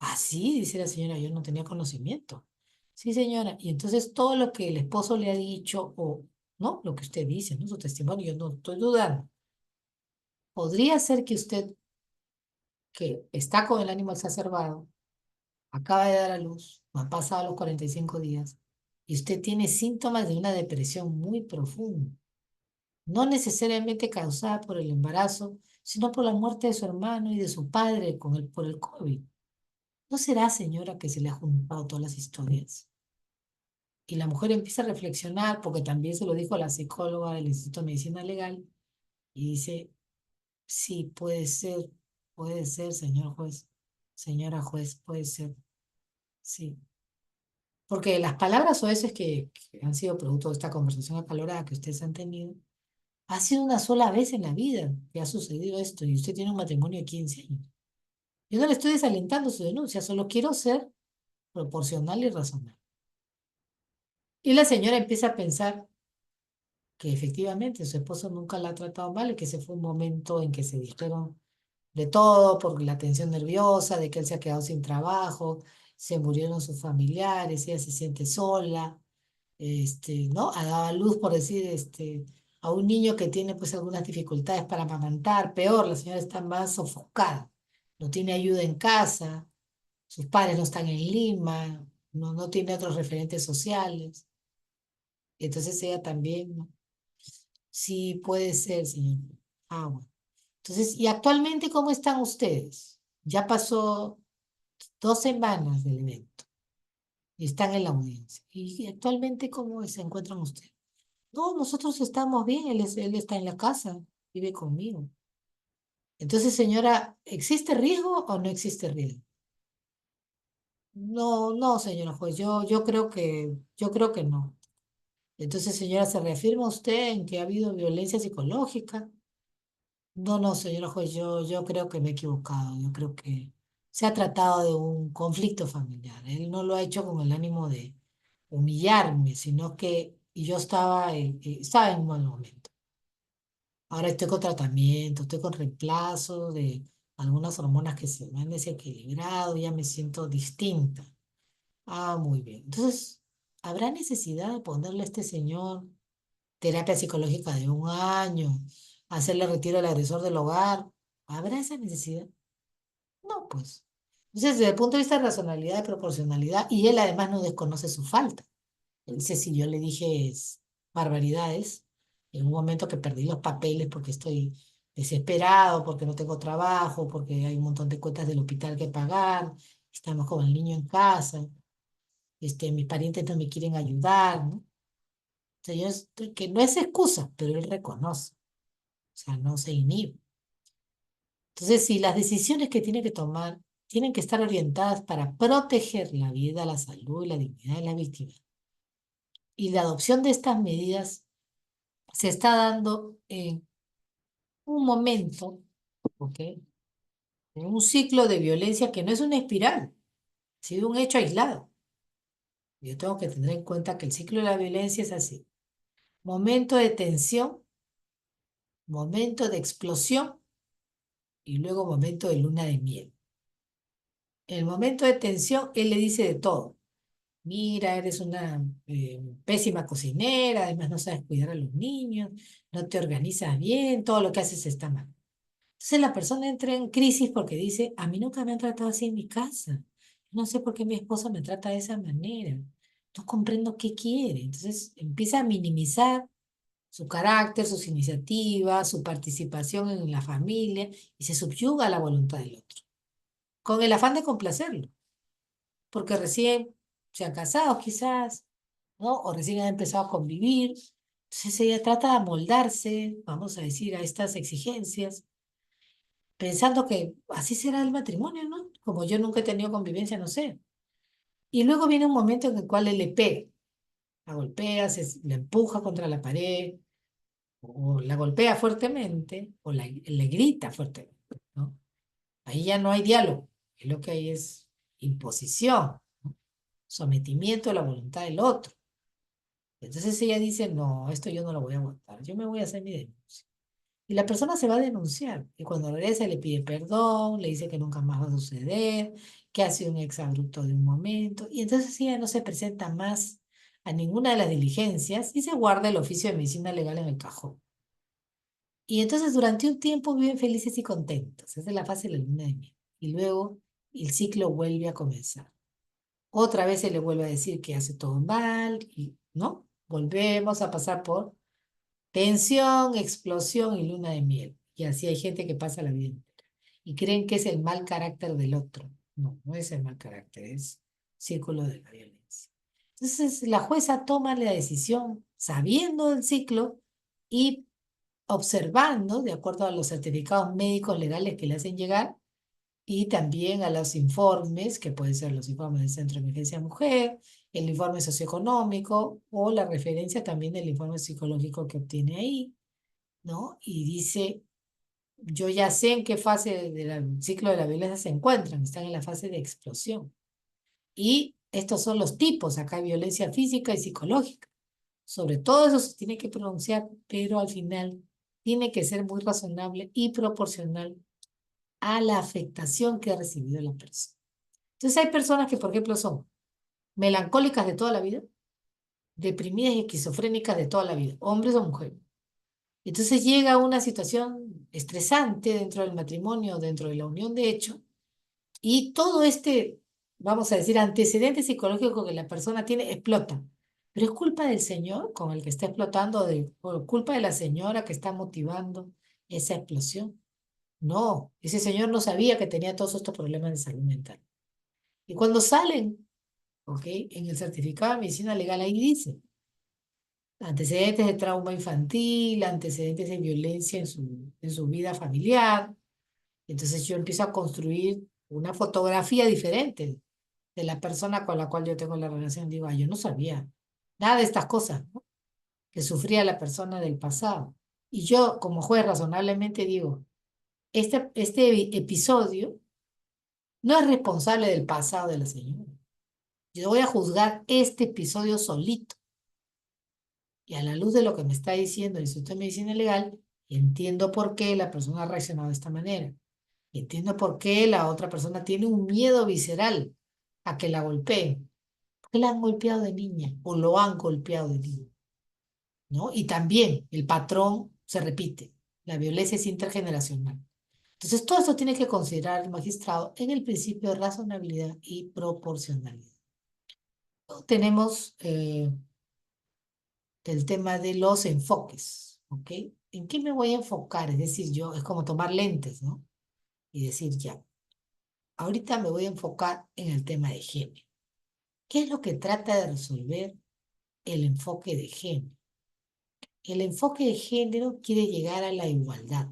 Ah, sí, dice la señora, yo no tenía conocimiento. Sí, señora, y entonces todo lo que el esposo le ha dicho, o no, lo que usted dice, ¿no? Su testimonio, yo no estoy dudando. Podría ser que usted, que está con el ánimo exacerbado, acaba de dar a luz, no han pasado los 45 días, y usted tiene síntomas de una depresión muy profunda, no necesariamente causada por el embarazo, sino por la muerte de su hermano y de su padre por el COVID. ¿No será, señora, que se le ha juntado todas las historias? Y la mujer empieza a reflexionar, porque también se lo dijo la psicóloga del Instituto de Medicina Legal, y dice, sí, puede ser, señor juez, señora juez, puede ser, sí. Porque las palabras o veces que han sido producto de esta conversación acalorada que ustedes han tenido, Ha sido una sola vez en la vida que ha sucedido esto y usted tiene un matrimonio de 15 años. Yo no le estoy desalentando su denuncia, solo quiero ser proporcional y razonable. Y la señora empieza a pensar que efectivamente su esposo nunca la ha tratado mal y que ese fue un momento en que se dijeron de todo por la tensión nerviosa, de que él se ha quedado sin trabajo, se murieron sus familiares, ella se siente sola, ¿no? Ha dado a luz, por decir, a un niño que tiene pues algunas dificultades para amamantar, peor, la señora está más sofocada, no tiene ayuda en casa, sus padres no están en Lima, no tiene otros referentes sociales, entonces ella también, ¿no? Sí, puede ser, señor. Ah, bueno. Entonces, ¿y actualmente cómo están ustedes? Ya pasó 2 semanas del evento y están en la audiencia. ¿Y actualmente cómo se encuentran ustedes? No, nosotros estamos bien, él está en la casa, vive conmigo. Entonces, señora, ¿existe riesgo o no existe riesgo? No, no, señora juez, yo creo que no. Entonces, señora, ¿se reafirma usted en que ha habido violencia psicológica? No, no, señora juez, yo creo que me he equivocado. Yo creo que se ha tratado de un conflicto familiar. Él no lo ha hecho con el ánimo de humillarme, sino que y yo estaba en un mal momento. Ahora estoy con tratamiento, estoy con reemplazo de algunas hormonas que se me han desequilibrado, ya me siento distinta. Ah, muy bien. Entonces, ¿habrá necesidad de ponerle a este señor terapia psicológica de 1 año, hacerle retiro al agresor del hogar? ¿Habrá esa necesidad? No, pues. Entonces, desde el punto de vista de racionalidad y proporcionalidad, y él además no desconoce su falta. Él dice, si yo le dije barbaridades, en un momento que perdí los papeles porque estoy desesperado, porque no tengo trabajo, porque hay un montón de cuentas del hospital que pagar, estamos con el niño en casa, mis parientes no me quieren ayudar, ¿no? O sea, que no es excusa, pero él reconoce, o sea, no se inhibe. Entonces, si las decisiones que tiene que tomar tienen que estar orientadas para proteger la vida, la salud y la dignidad de la víctima, y la adopción de estas medidas se está dando en un momento, ¿ok? En un ciclo de violencia que no es una espiral, ha sido un hecho aislado. Yo tengo que tener en cuenta que el ciclo de la violencia es así. Momento de tensión, momento de explosión y luego momento de luna de miel. En el momento de tensión, él le dice de todo. Mira, eres una pésima cocinera, además no sabes cuidar a los niños, no te organizas bien, todo lo que haces está mal. Entonces la persona entra en crisis porque dice, a mí nunca me han tratado así en mi casa. No sé por qué mi esposa me trata de esa manera. No comprendo qué quiere. Entonces empieza a minimizar su carácter, sus iniciativas, su participación en la familia y se subyuga a la voluntad del otro, con el afán de complacerlo, porque recién se han casado quizás, ¿no? O recién han empezado a convivir. Entonces ella trata de amoldarse, vamos a decir, a estas exigencias pensando que así será el matrimonio, ¿no? Como yo nunca he tenido convivencia, no sé. Y luego viene un momento en el cual él le pega, la golpea, la empuja contra la pared, o la golpea fuertemente, o le grita fuertemente, ¿no? Ahí ya no hay diálogo, lo que hay es imposición, ¿no? Sometimiento a la voluntad del otro. Entonces ella dice, no, esto yo no lo voy a aguantar, yo me voy a hacer mi denuncia. Y la persona se va a denunciar. Y cuando regresa le pide perdón, le dice que nunca más va a suceder, que ha sido un exabrupto de un momento. Y entonces ella no se presenta más a ninguna de las diligencias y se guarda el oficio de medicina legal en el cajón. Y entonces durante un tiempo viven felices y contentos. Esa es la fase de la luna de miel. Y luego el ciclo vuelve a comenzar. Otra vez se le vuelve a decir que hace todo mal y, ¿no? Volvemos a pasar por tensión, explosión y luna de miel. Y así hay gente que pasa la vida entera. Y creen que es el mal carácter del otro. No, no es el mal carácter, es círculo de la violencia. Entonces la jueza toma la decisión sabiendo del ciclo y observando, de acuerdo a los certificados médicos legales que le hacen llegar, y también a los informes, que pueden ser los informes del Centro de Emergencia Mujer, el informe socioeconómico o la referencia también del informe psicológico que obtiene ahí. ¿no? Y dice, yo ya sé en qué fase del ciclo de la violencia se encuentran, están en la fase de explosión. Y estos son los tipos, acá hay violencia física y psicológica. Sobre todo eso se tiene que pronunciar, pero al final tiene que ser muy razonable y proporcional a la afectación que ha recibido la persona. Entonces hay personas que, por ejemplo, son melancólicas de toda la vida, deprimidas y esquizofrénicas de toda la vida, hombres o mujeres. Entonces llega una situación estresante dentro del matrimonio, dentro de la unión de hecho, y todo este, vamos a decir, antecedente psicológico que la persona tiene explota. Pero es culpa del señor con el que está explotando, o culpa de la señora que está motivando esa explosión. No, ese señor no sabía que tenía todos estos problemas de salud mental. Y cuando salen, ¿ok? En el certificado de medicina legal ahí dice, antecedentes de trauma infantil, antecedentes de violencia en su vida familiar. Entonces yo empiezo a construir una fotografía diferente de la persona con la cual yo tengo la relación. Digo, yo no sabía nada de estas cosas, ¿no? Que sufría la persona del pasado. Y yo, como juez, razonablemente digo, este episodio no es responsable del pasado de la señora. Yo voy a juzgar este episodio solito. Y a la luz de lo que me está diciendo el Instituto de Medicina Legal, entiendo por qué la persona ha reaccionado de esta manera. Entiendo por qué la otra persona tiene un miedo visceral a que la golpeen. Porque la han golpeado de niña o lo han golpeado de niña, ¿no? Y también el patrón se repite. La violencia es intergeneracional. Entonces, todo esto tiene que considerar el magistrado en el principio de razonabilidad y proporcionalidad. Tenemos el tema de los enfoques, ¿ok? ¿En qué me voy a enfocar? Es decir, yo, es como tomar lentes, ¿no? Y decir, ya, ahorita me voy a enfocar en el tema de género. ¿Qué es lo que trata de resolver el enfoque de género? El enfoque de género quiere llegar a la igualdad,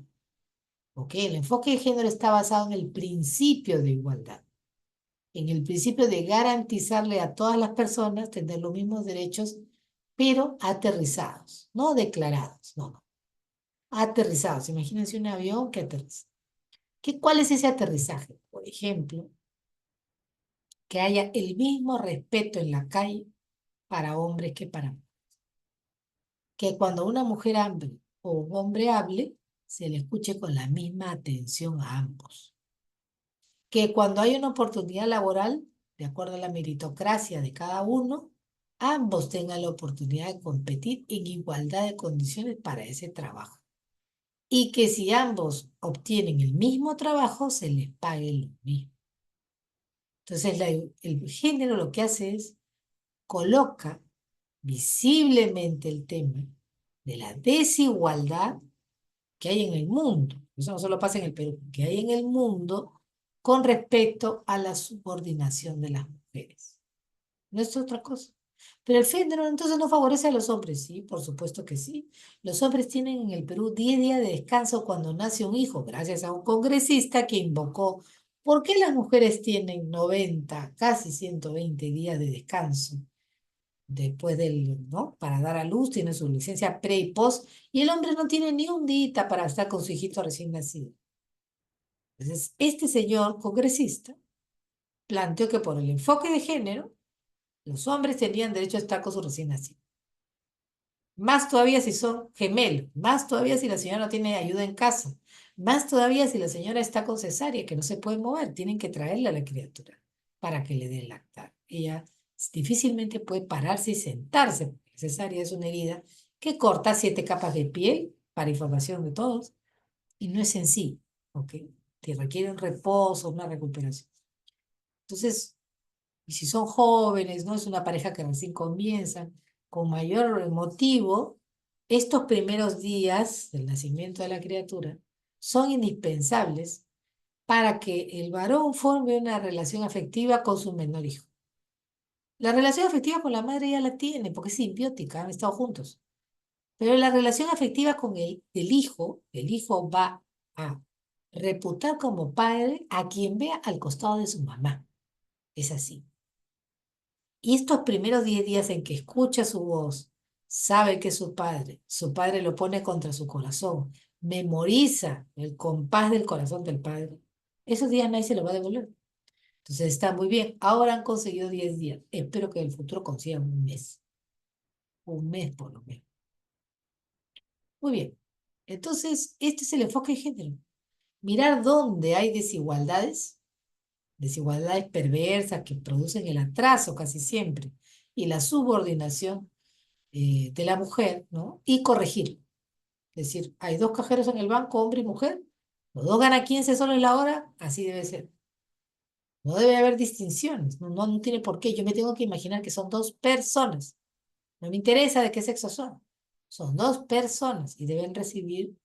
¿ok? El enfoque de género está basado en el principio de igualdad, en el principio de garantizarle a todas las personas tener los mismos derechos, pero aterrizados, no declarados, no, no, aterrizados. Imagínense un avión que aterriza. ¿Cuál es ese aterrizaje? Por ejemplo, que haya el mismo respeto en la calle para hombres que para mujeres. Que cuando una mujer hable o un hombre hable, se le escuche con la misma atención a ambos. Que cuando hay una oportunidad laboral, de acuerdo a la meritocracia de cada uno, ambos tengan la oportunidad de competir en igualdad de condiciones para ese trabajo. Y que si ambos obtienen el mismo trabajo, se les pague lo mismo. Entonces, el género lo que hace es coloca visiblemente el tema de la desigualdad que hay en el mundo. Eso no solo pasa en el Perú, que hay en el mundo con respecto a la subordinación de las mujeres. No es otra cosa. Pero el género entonces no favorece a los hombres. Sí, por supuesto que sí. Los hombres tienen en el Perú 10 días de descanso cuando nace un hijo, gracias a un congresista que invocó. ¿Por qué las mujeres tienen 90, casi 120 días de descanso? Después del, ¿no? Para dar a luz, tiene su licencia pre y post, y el hombre no tiene ni un día para estar con su hijito recién nacido. Entonces, este señor congresista planteó que por el enfoque de género, los hombres tenían derecho a estar con su recién nacido. Más todavía si son gemelos, más todavía si la señora no tiene ayuda en casa, más todavía si la señora está con cesárea, que no se puede mover, tienen que traerle a la criatura para que le den lactar. Ella difícilmente puede pararse y sentarse, porque cesárea es una herida que corta 7 capas de piel, para información de todos, y no es sencillo, ¿ok? Que requiere un reposo, una recuperación. Entonces, y si son jóvenes, ¿no? Es una pareja que recién comienza, con mayor motivo, estos primeros días del nacimiento de la criatura son indispensables para que el varón forme una relación afectiva con su menor hijo. La relación afectiva con la madre ya la tiene, porque es simbiótica, han estado juntos. Pero la relación afectiva con el hijo va a reputar como padre a quien vea al costado de su mamá. Es así. Y estos primeros 10 días en que escucha su voz, sabe que es su padre lo pone contra su corazón, memoriza el compás del corazón del padre, esos días nadie se lo va a devolver. Entonces está muy bien. Ahora han conseguido 10 días. Espero que en el futuro consigan un mes por lo menos. Muy bien. Entonces, este es el enfoque de género. Mirar dónde hay desigualdades perversas que producen el atraso casi siempre y la subordinación de la mujer, ¿no? Y corregirlo. Es decir, hay dos cajeros en el banco, hombre y mujer, los dos ganan 15 soles la hora, así debe ser. No debe haber distinciones, no tiene por qué. Yo me tengo que imaginar que son dos personas. No me interesa de qué sexo son. Son dos personas y deben recibir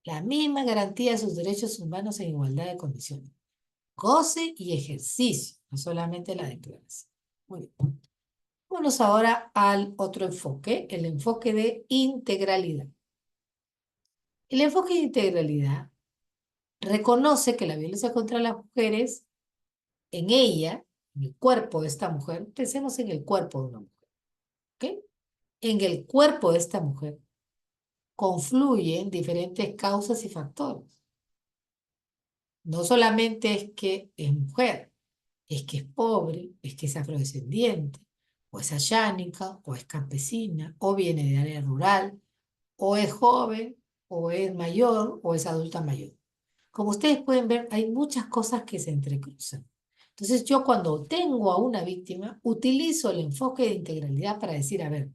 la misma garantía de sus derechos humanos en igualdad de condiciones. Goce y ejercicio, no solamente la declaración. Muy bien. Vamos ahora al otro enfoque, el enfoque de integralidad. El enfoque de integralidad reconoce que la violencia contra las mujeres, en ella, en el cuerpo de esta mujer, pensemos en el cuerpo de una mujer, ¿ok? En el cuerpo de esta mujer confluyen diferentes causas y factores. No solamente es que es mujer, es que es pobre, es que es afrodescendiente, o es ayánica, o es campesina, o viene de área rural, o es joven, o es mayor, o es adulta mayor. Como ustedes pueden ver, hay muchas cosas que se entrecruzan. Entonces yo cuando tengo a una víctima, utilizo el enfoque de integralidad para decir, a ver,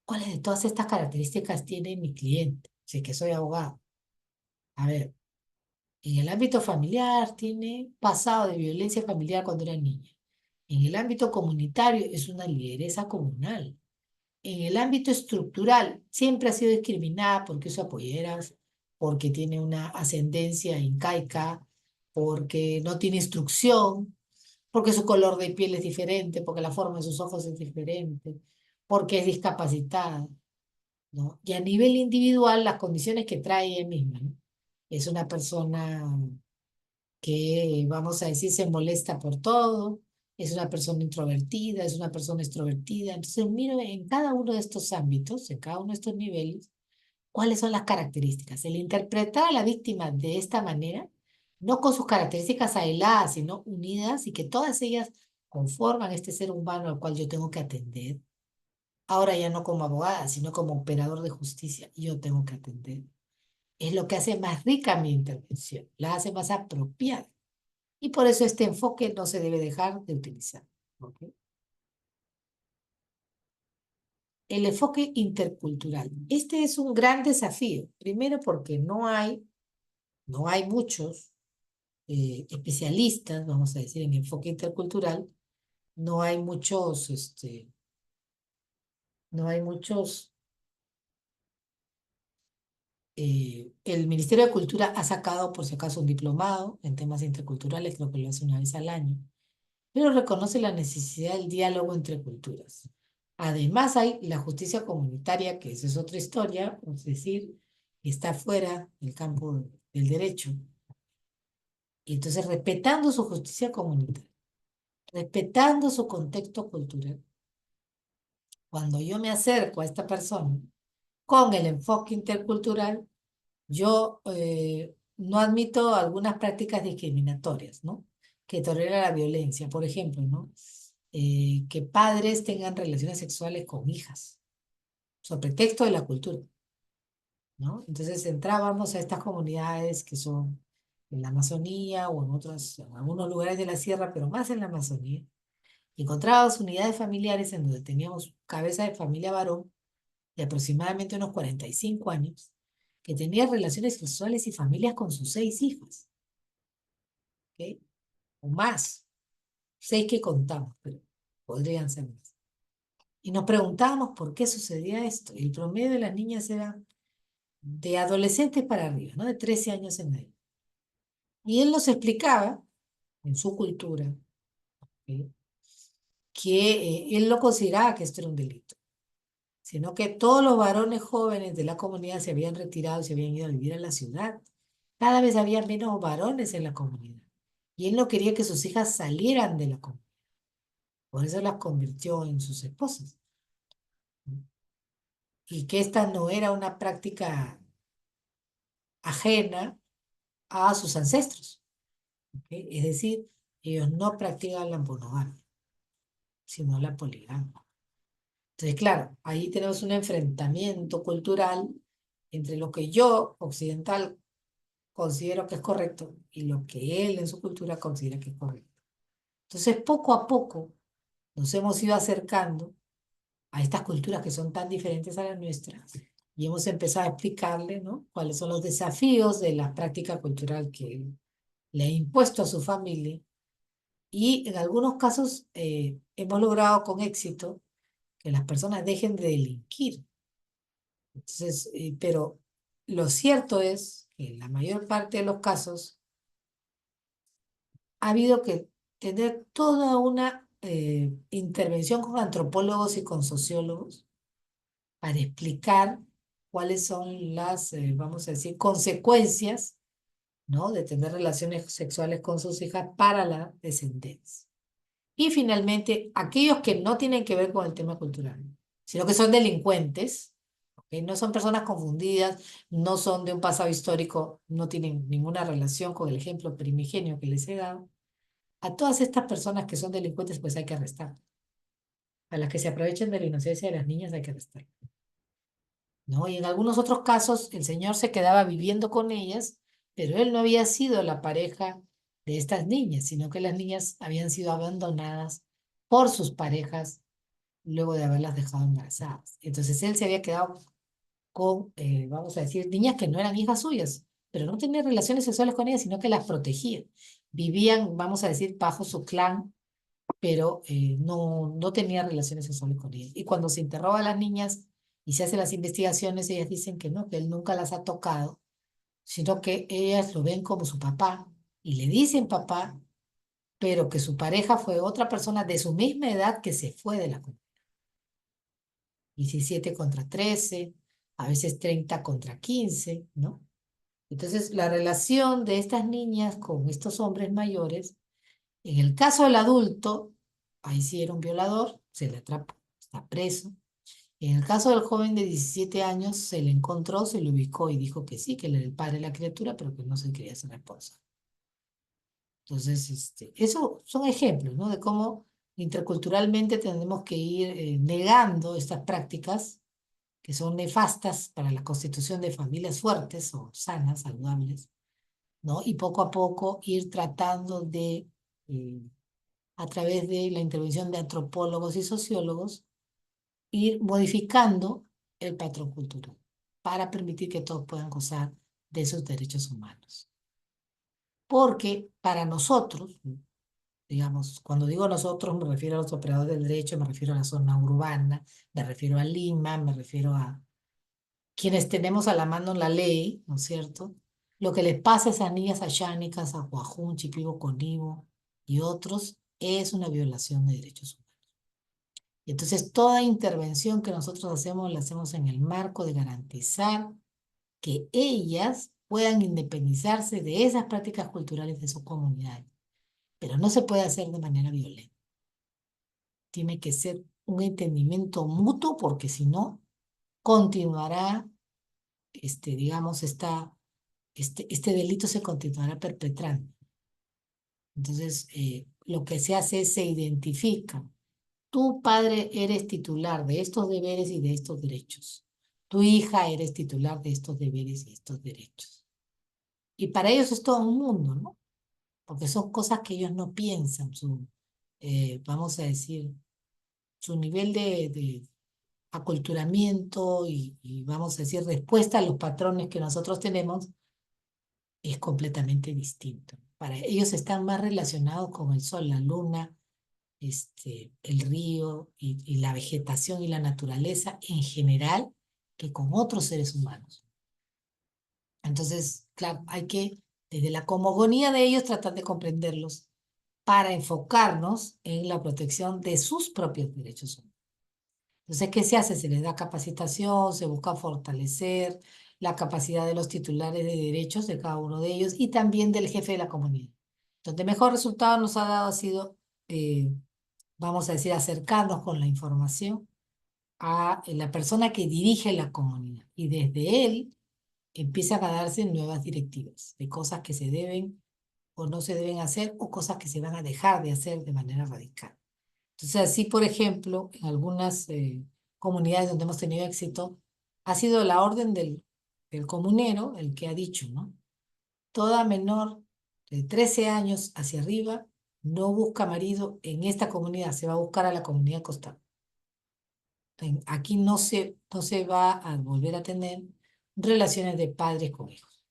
¿cuáles de todas estas características tiene mi cliente? Si es que soy abogado. A ver, en el ámbito familiar tiene pasado de violencia familiar cuando era niña. En el ámbito comunitario es una lideresa comunal. En el ámbito estructural siempre ha sido discriminada porque usa polleras, porque tiene una ascendencia incaica, porque no tiene instrucción, porque su color de piel es diferente, porque la forma de sus ojos es diferente, porque es discapacitada, ¿no? Y a nivel individual, las condiciones que trae ella misma, ¿no? Es una persona que, vamos a decir, se molesta por todo, es una persona introvertida, es una persona extrovertida. Entonces, miro en cada uno de estos ámbitos, en cada uno de estos niveles, cuáles son las características. El interpretar a la víctima de esta manera, no con sus características aisladas, sino unidas y que todas ellas conforman este ser humano al cual yo tengo que atender. Ahora ya no como abogada, sino como operador de justicia, yo tengo que atender. Es lo que hace más rica mi intervención, la hace más apropiada. Y por eso este enfoque no se debe dejar de utilizar. ¿Ok? El enfoque intercultural. Este es un gran desafío. Primero porque no hay muchos especialistas, vamos a decir, en enfoque intercultural. No hay muchos, no hay muchos. El Ministerio de Cultura ha sacado, por si acaso, un diplomado en temas interculturales, creo que lo hace una vez al año, pero reconoce la necesidad del diálogo entre culturas. Además hay la justicia comunitaria, que esa es otra historia, es decir, que está fuera del campo del derecho. Y entonces, respetando su justicia comunitaria, respetando su contexto cultural, cuando yo me acerco a esta persona con el enfoque intercultural, yo no admito algunas prácticas discriminatorias, ¿no? Que toleran la violencia, por ejemplo, ¿no? Que padres tengan relaciones sexuales con hijas, sobre pretexto de la cultura, ¿no? Entonces entrábamos a estas comunidades que son en la Amazonía o en algunos lugares de la sierra, pero más en la Amazonía. Y encontrábamos unidades familiares en donde teníamos cabeza de familia varón de aproximadamente unos 45 años, que tenía relaciones sexuales y familias con sus 6 hijas, ¿ok? O más, 6 que contamos, pero podrían ser más. Y nos preguntábamos por qué sucedía esto. Y el promedio de las niñas era de adolescentes para arriba, ¿no? De 13 años en adelante. Y él nos explicaba, en su cultura, ¿ok? Que él no consideraba que esto era un delito, sino que todos los varones jóvenes de la comunidad se habían retirado y se habían ido a vivir a la ciudad. Cada vez había menos varones en la comunidad. Y él no quería que sus hijas salieran de la comunidad. Por eso las convirtió en sus esposas. y que esta no era una práctica ajena a sus ancestros. ¿Ok? Es decir, ellos no practican la monogamia, sino la poligamia. Entonces, claro, ahí tenemos un enfrentamiento cultural entre lo que yo, occidental, considero que es correcto y lo que él en su cultura considera que es correcto. Entonces, poco a poco nos hemos ido acercando a estas culturas que son tan diferentes a las nuestras y hemos empezado a explicarle, ¿no?, cuáles son los desafíos de la práctica cultural que él le ha impuesto a su familia y en algunos casos hemos logrado con éxito que las personas dejen de delinquir. Entonces, pero lo cierto es que en la mayor parte de los casos ha habido que tener toda una intervención con antropólogos y con sociólogos para explicar cuáles son las, vamos a decir, consecuencias, ¿no?, de tener relaciones sexuales con sus hijas para la descendencia. Y finalmente, aquellos que no tienen que ver con el tema cultural, sino que son delincuentes, ¿ok? No son personas confundidas, no son de un pasado histórico, no tienen ninguna relación con el ejemplo primigenio que les he dado. A todas estas personas que son delincuentes, pues hay que arrestar. A las que se aprovechen de la inocencia de las niñas hay que arrestar, ¿no? Y en algunos otros casos, el señor se quedaba viviendo con ellas, pero él no había sido la pareja de estas niñas, sino que las niñas habían sido abandonadas por sus parejas luego de haberlas dejado embarazadas. Entonces él se había quedado con, vamos a decir, niñas que no eran hijas suyas, pero no tenía relaciones sexuales con ellas, sino que las protegía. Vivían, vamos a decir, bajo su clan, pero no tenía relaciones sexuales con ellas. Y cuando se interroga a las niñas y se hacen las investigaciones, ellas dicen que no, que él nunca las ha tocado, sino que ellas lo ven como su papá y le dicen papá, pero que su pareja fue otra persona de su misma edad que se fue de la comunidad. 17 contra 13, a veces 30 contra 15, ¿no? Entonces, la relación de estas niñas con estos hombres mayores, en el caso del adulto, ahí sí era un violador, se le atrapó, está preso. En el caso del joven de 17 años, se le encontró, se le ubicó y dijo que sí, que él era el padre de la criatura, pero que no se quería hacer responsable. Entonces, eso son ejemplos, ¿no?, de cómo interculturalmente tenemos que ir negando estas prácticas que son nefastas para la constitución de familias fuertes o sanas, saludables, ¿no? Y poco a poco ir tratando de, eh, a través de la intervención de antropólogos y sociólogos, ir modificando el patrón cultural para permitir que todos puedan gozar de sus derechos humanos. Porque para nosotros, digamos, cuando digo nosotros me refiero a los operadores del derecho, me refiero a la zona urbana, me refiero a Lima, me refiero a quienes tenemos a la mano la ley, ¿no es cierto? Lo que les pasa a esas niñas ayánicas, a Huajún, Chipibo, Conibo y otros es una violación de derechos humanos. Y entonces toda intervención que nosotros hacemos la hacemos en el marco de garantizar que ellas puedan independizarse de esas prácticas culturales de su comunidad. Pero no se puede hacer de manera violenta. Tiene que ser un entendimiento mutuo porque si no, continuará, digamos, este delito se continuará perpetrando. Entonces, lo que se hace es se identifica. Tu padre eres titular de estos deberes y de estos derechos. Tu hija eres titular de estos deberes y estos derechos. Y para ellos es todo un mundo, ¿no? Porque son cosas que ellos no piensan. Vamos a decir, su nivel de aculturamiento y vamos a decir, respuesta a los patrones que nosotros tenemos es completamente distinto. Para ellos están más relacionados con el sol, la luna, el río y la vegetación y la naturaleza en general que con otros seres humanos. Entonces, claro, hay que, desde la cosmogonía de ellos, tratar de comprenderlos para enfocarnos en la protección de sus propios derechos humanos. Entonces, ¿qué se hace? Se les da capacitación, se busca fortalecer la capacidad de los titulares de derechos de cada uno de ellos y también del jefe de la comunidad. Donde mejor resultado nos ha dado ha sido, vamos a decir, acercarnos con la información a la persona que dirige la comunidad y desde él empiezan a darse nuevas directivas de cosas que se deben o no se deben hacer o cosas que se van a dejar de hacer de manera radical. Entonces, así, por ejemplo, en algunas comunidades donde hemos tenido éxito, ha sido la orden del comunero el que ha dicho, ¿no? Toda menor de 13 años hacia arriba no busca marido en esta comunidad, se va a buscar a la comunidad costera. Aquí no se va a volver a tener relaciones de padres con hijos.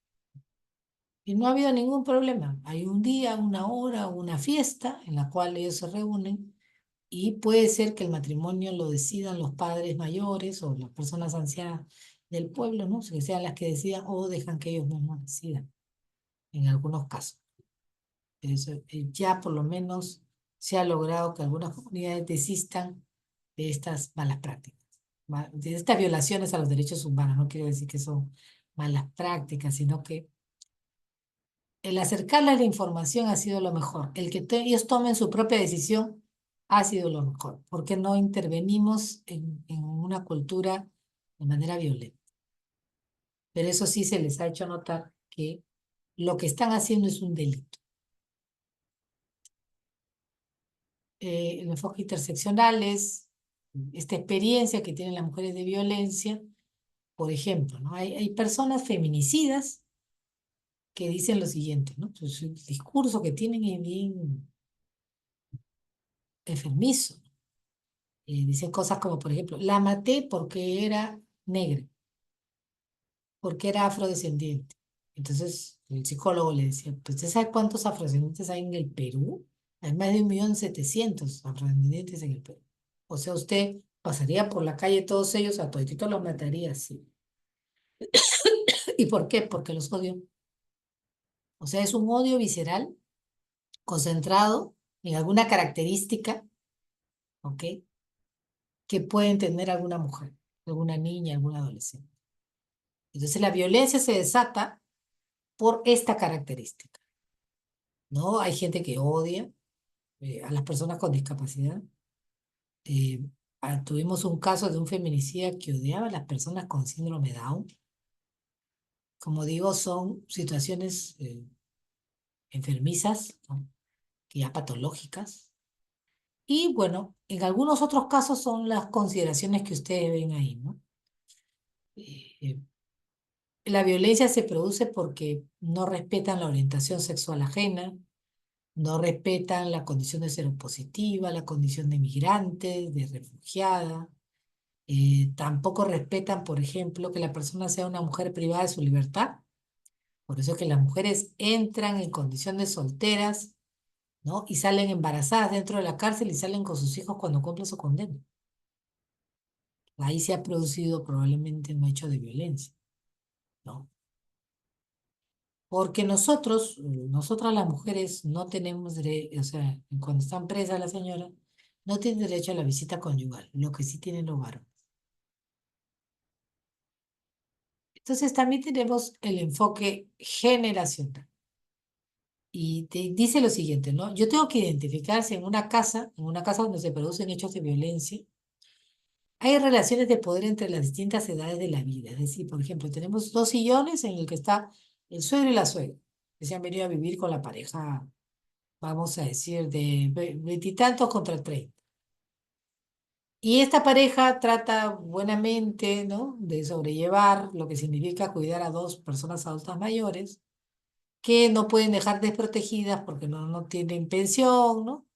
Y no ha habido ningún problema. Hay un día, una hora, una fiesta en la cual ellos se reúnen y puede ser que el matrimonio lo decidan los padres mayores o las personas ancianas del pueblo, ¿no? Que sean las que decidan o dejan que ellos mismos decidan en algunos casos. Eso, ya por lo menos se ha logrado que algunas comunidades desistan de estas malas prácticas, de estas violaciones a los derechos humanos. No quiero decir que son malas prácticas, sino que el acercarles la información ha sido lo mejor. El que ellos tomen su propia decisión ha sido lo mejor, porque no intervenimos en una cultura de manera violenta. Pero eso sí se les ha hecho notar que lo que están haciendo es un delito. El enfoque interseccional es esta experiencia que tienen las mujeres de violencia. Por ejemplo, ¿no? Hay personas feminicidas que dicen lo siguiente, ¿no? Pues el discurso que tienen es bien enfermizo. Dicen cosas como, por ejemplo, la maté porque era negra, porque era afrodescendiente. Entonces el psicólogo le decía, pues ¿usted sabe cuántos afrodescendientes hay en el Perú? Hay más de 1.700.000 afrodescendientes en el Perú. O sea, usted pasaría por la calle todos ellos, a todititos los mataría así. ¿Y por qué? Porque los odio. O sea, es un odio visceral concentrado en alguna característica, ¿ok? Que pueden tener alguna mujer, alguna niña, algún adolescente. Entonces la violencia se desata por esta característica, ¿no? Hay gente que odia a las personas con discapacidad. Eh, Tuvimos un caso de un feminicida que odiaba a las personas con síndrome Down. Como digo, son situaciones enfermizas, ¿no? Que ya patológicas. Y bueno, en algunos otros casos son las consideraciones que ustedes ven ahí, ¿no? Eh, la violencia se produce porque no respetan la orientación sexual ajena, no respetan la condición de seropositiva, la condición de migrante, de refugiada. Tampoco respetan, por ejemplo, que la persona sea una mujer privada de su libertad. Por eso es que las mujeres entran en condición de solteras, ¿no? Y salen embarazadas dentro de la cárcel y salen con sus hijos cuando cumplen su condena. Ahí se ha producido probablemente un hecho de violencia, ¿no? Porque nosotras las mujeres no tenemos derecho, o sea, cuando están presas las señoras, no tienen derecho a la visita conyugal, lo que sí tienen los varones. Entonces también tenemos el enfoque generacional. Y te dice lo siguiente, ¿no? Yo tengo que identificar si en una casa donde se producen hechos de violencia, hay relaciones de poder entre las distintas edades de la vida. Es decir, por ejemplo, tenemos dos sillones en el que está el suegro y la suegra, que se han venido a vivir con la pareja, vamos a decir, de veintitantos contra 30. Y esta pareja trata buenamente, ¿no? De sobrellevar lo que significa cuidar a dos personas adultas mayores que no pueden dejar desprotegidas porque no tienen pensión, ¿no?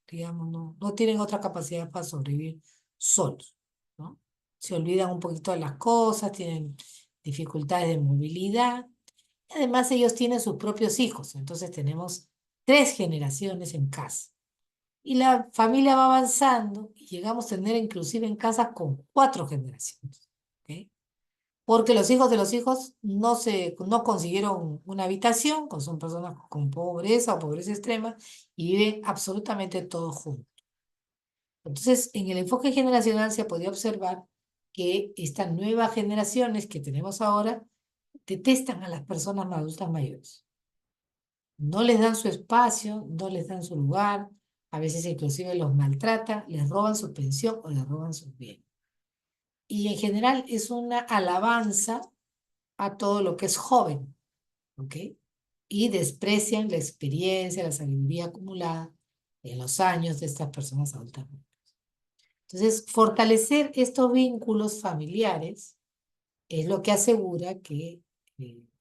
Digamos, no tienen otra capacidad para sobrevivir solos, ¿no? Se olvidan un poquito de las cosas, tienen dificultades de movilidad. Y además ellos tienen sus propios hijos, entonces tenemos tres generaciones en casa. Y la familia va avanzando y llegamos a tener inclusive en casa con cuatro generaciones. ¿Ok? Porque los hijos de los hijos no consiguieron una habitación, son personas con pobreza o pobreza extrema, y viven absolutamente todos juntos. Entonces, en el enfoque generacional se podía observar que estas nuevas generaciones que tenemos ahora detestan a las personas adultas mayores. No les dan su espacio, no les dan su lugar, a veces inclusive los maltratan, les roban su pensión o les roban sus bienes. y en general es una alabanza a todo lo que es joven, ¿ok? Y desprecian la experiencia, la sabiduría acumulada en los años de estas personas adultas. Entonces, fortalecer estos vínculos familiares es lo que asegura que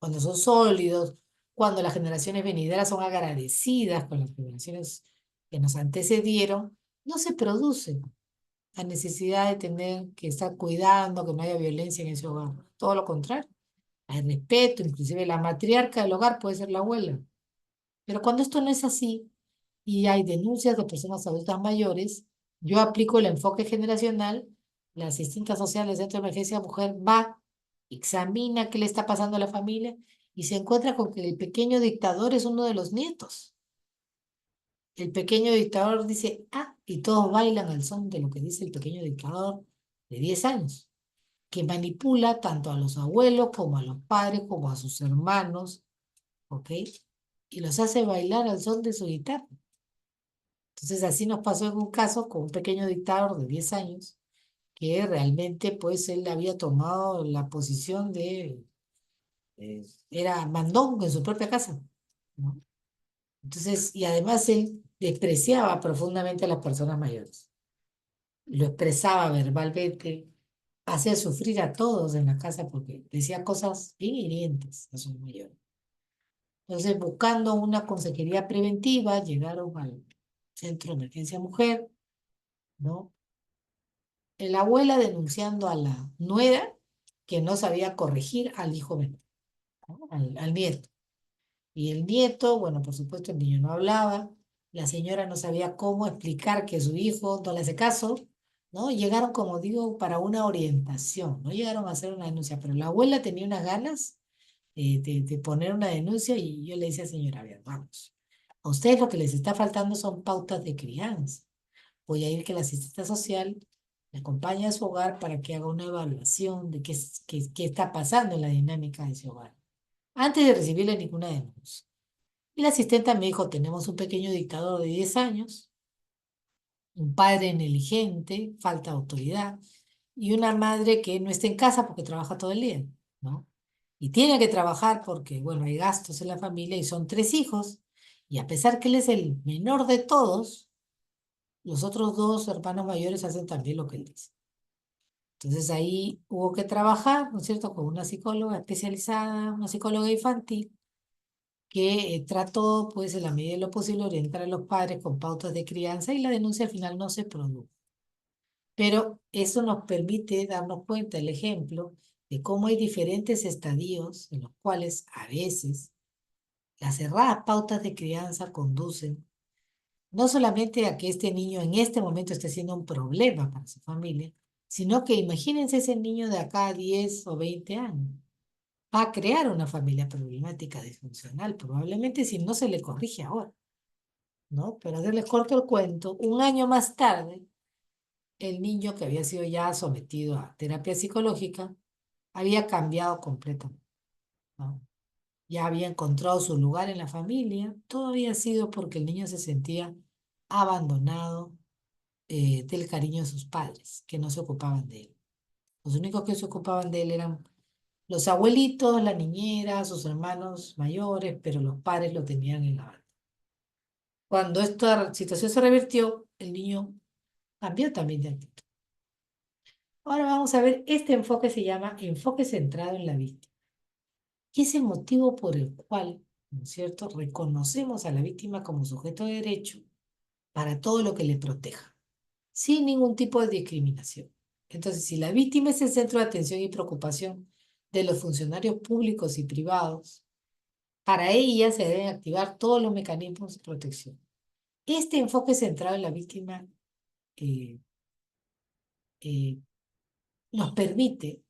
cuando son sólidos, cuando las generaciones venideras son agradecidas con las generaciones que nos antecedieron, no se produce la necesidad de tener que estar cuidando que no haya violencia en ese hogar. Todo lo contrario, hay respeto, inclusive la matriarca del hogar puede ser la abuela. Pero cuando esto no es así y hay denuncias de personas adultas mayores, yo aplico el enfoque generacional, la asistente social del Centro de Emergencia Mujer va, examina qué le está pasando a la familia y se encuentra con que el pequeño dictador es uno de los nietos. El pequeño dictador dice, ah, y todos bailan al son de lo que dice el pequeño dictador de 10 años, que manipula tanto a los abuelos como a los padres, como a sus hermanos, ¿ok? Y los hace bailar al son de su guitarra. Entonces así nos pasó en un caso con un pequeño dictador de 10 años, que realmente pues él había tomado la posición de, era mandón en su propia casa, ¿no? Entonces, y además él despreciaba profundamente a las personas mayores. Lo expresaba verbalmente, hacía sufrir a todos en la casa porque decía cosas bien hirientes a sus mayores. Entonces, buscando una consejería preventiva, llegaron al Centro de Emergencia Mujer, ¿no? La abuela denunciando a la nuera que no sabía corregir al hijo menor, ¿no? Al nieto. Y el nieto, bueno, por supuesto, el niño no hablaba, la señora no sabía cómo explicar que su hijo no le hace caso, ¿no? Llegaron, como digo, para una orientación, no llegaron a hacer una denuncia, pero la abuela tenía unas ganas de poner una denuncia y yo le decía, señora, a ver, vamos, a ustedes lo que les está faltando son pautas de crianza. Voy a ir que la asistente social le acompañe a su hogar para que haga una evaluación de qué está pasando en la dinámica de ese hogar, antes de recibirle ninguna denuncia. Y la asistenta me dijo, tenemos un pequeño dictador de 10 años, un padre negligente, falta de autoridad, y una madre que no está en casa porque trabaja todo el día, ¿no? Y tiene que trabajar porque, bueno, hay gastos en la familia y son 3 hijos, y a pesar que él es el menor de todos, los otros dos hermanos mayores hacen también lo que él dice. Entonces ahí hubo que trabajar, ¿no es cierto?, con una psicóloga especializada, una psicóloga infantil, que trató, pues, en la medida de lo posible, orientar a los padres con pautas de crianza y la denuncia al final no se produjo. Pero eso nos permite darnos cuenta, el ejemplo, de cómo hay diferentes estadios en los cuales a veces las erradas pautas de crianza conducen no solamente a que este niño en este momento esté siendo un problema para su familia, sino que imagínense ese niño de acá a 10 o 20 años. Va a crear una familia problemática, disfuncional, probablemente si no se le corrige ahora, ¿no? Pero hacerles corto el cuento, un año más tarde, el niño que había sido ya sometido a terapia psicológica había cambiado completamente, ¿no? Ya había encontrado su lugar en la familia, todo había sido porque el niño se sentía abandonado del cariño de sus padres, que no se ocupaban de él. Los únicos que se ocupaban de él eran los abuelitos, la niñera, sus hermanos mayores, pero los padres lo tenían en la banda. Cuando esta situación se revirtió, el niño cambió también de actitud. Ahora vamos a ver, este enfoque se llama enfoque centrado en la víctima. Y es el motivo por el cual, ¿no es cierto?, reconocemos a la víctima como sujeto de derecho para todo lo que le proteja, sin ningún tipo de discriminación. Entonces, si la víctima es el centro de atención y preocupación de los funcionarios públicos y privados, para ella se deben activar todos los mecanismos de protección. Este enfoque centrado en la víctima eh, eh, nos permite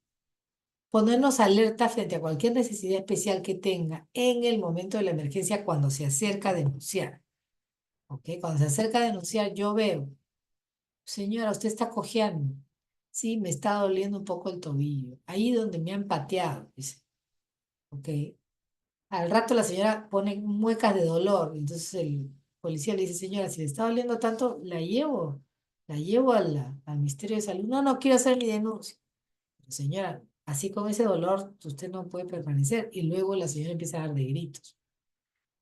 ponernos alerta frente a cualquier necesidad especial que tenga en el momento de la emergencia cuando se acerca a denunciar. ¿Ok? Cuando se acerca a denunciar, yo veo, señora, usted está cojeando. Sí, me está doliendo un poco el tobillo. Ahí donde me han pateado, dice. ¿Ok? Al rato la señora pone muecas de dolor. Entonces el policía le dice, señora, si le está doliendo tanto, la llevo al Ministerio de Salud. No, no quiero hacer mi denuncia. Señora, así con ese dolor usted no puede permanecer. Y luego la señora empieza a dar de gritos.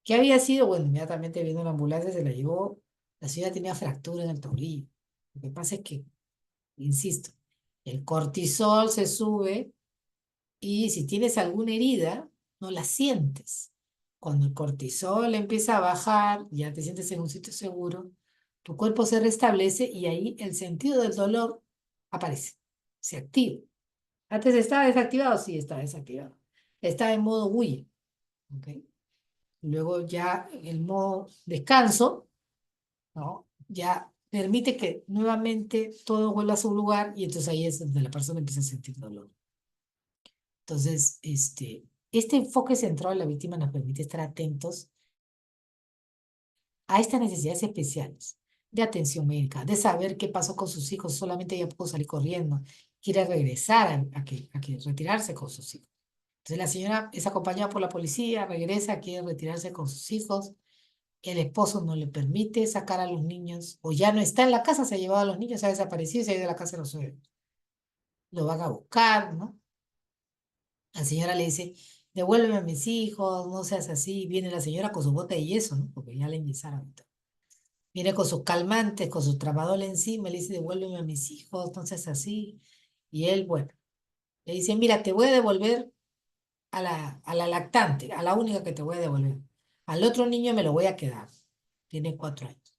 ¿Qué había sido? Bueno, inmediatamente vino la ambulancia, se la llevó. La señora tenía fractura en el tobillo. Lo que pasa es que, insisto, el cortisol se sube y si tienes alguna herida, no la sientes. Cuando el cortisol empieza a bajar, ya te sientes en un sitio seguro, tu cuerpo se restablece y ahí el sentido del dolor aparece, se activa. Antes estaba desactivado, sí, estaba desactivado. Estaba en modo huye, ¿ok? Luego ya el modo descanso, ¿no? Ya permite que nuevamente todo vuelva a su lugar y entonces ahí es donde la persona empieza a sentir dolor. Entonces, este enfoque centrado en la víctima nos permite estar atentos a estas necesidades especiales de atención médica, de saber qué pasó con sus hijos, solamente ella pudo salir corriendo, quiere regresar a que retirarse con sus hijos. Entonces la señora es acompañada por la policía, regresa, quiere retirarse con sus hijos, el esposo no le permite sacar a los niños, o ya no está en la casa, se ha llevado a los niños, se ha desaparecido, se ha ido de la casa de los suegros. Lo van a buscar, ¿no? La señora le dice, devuélveme a mis hijos, no seas así. Viene la señora con su bota de yeso, ¿no? Porque ya le ingresaron. Viene con sus calmantes, con su tramadol encima, le dice, devuélveme a mis hijos, no seas así. Y él, bueno, le dice, mira, te voy a devolver a la lactante, a la única que te voy a devolver. Al otro niño me lo voy a quedar. Tiene 4 años.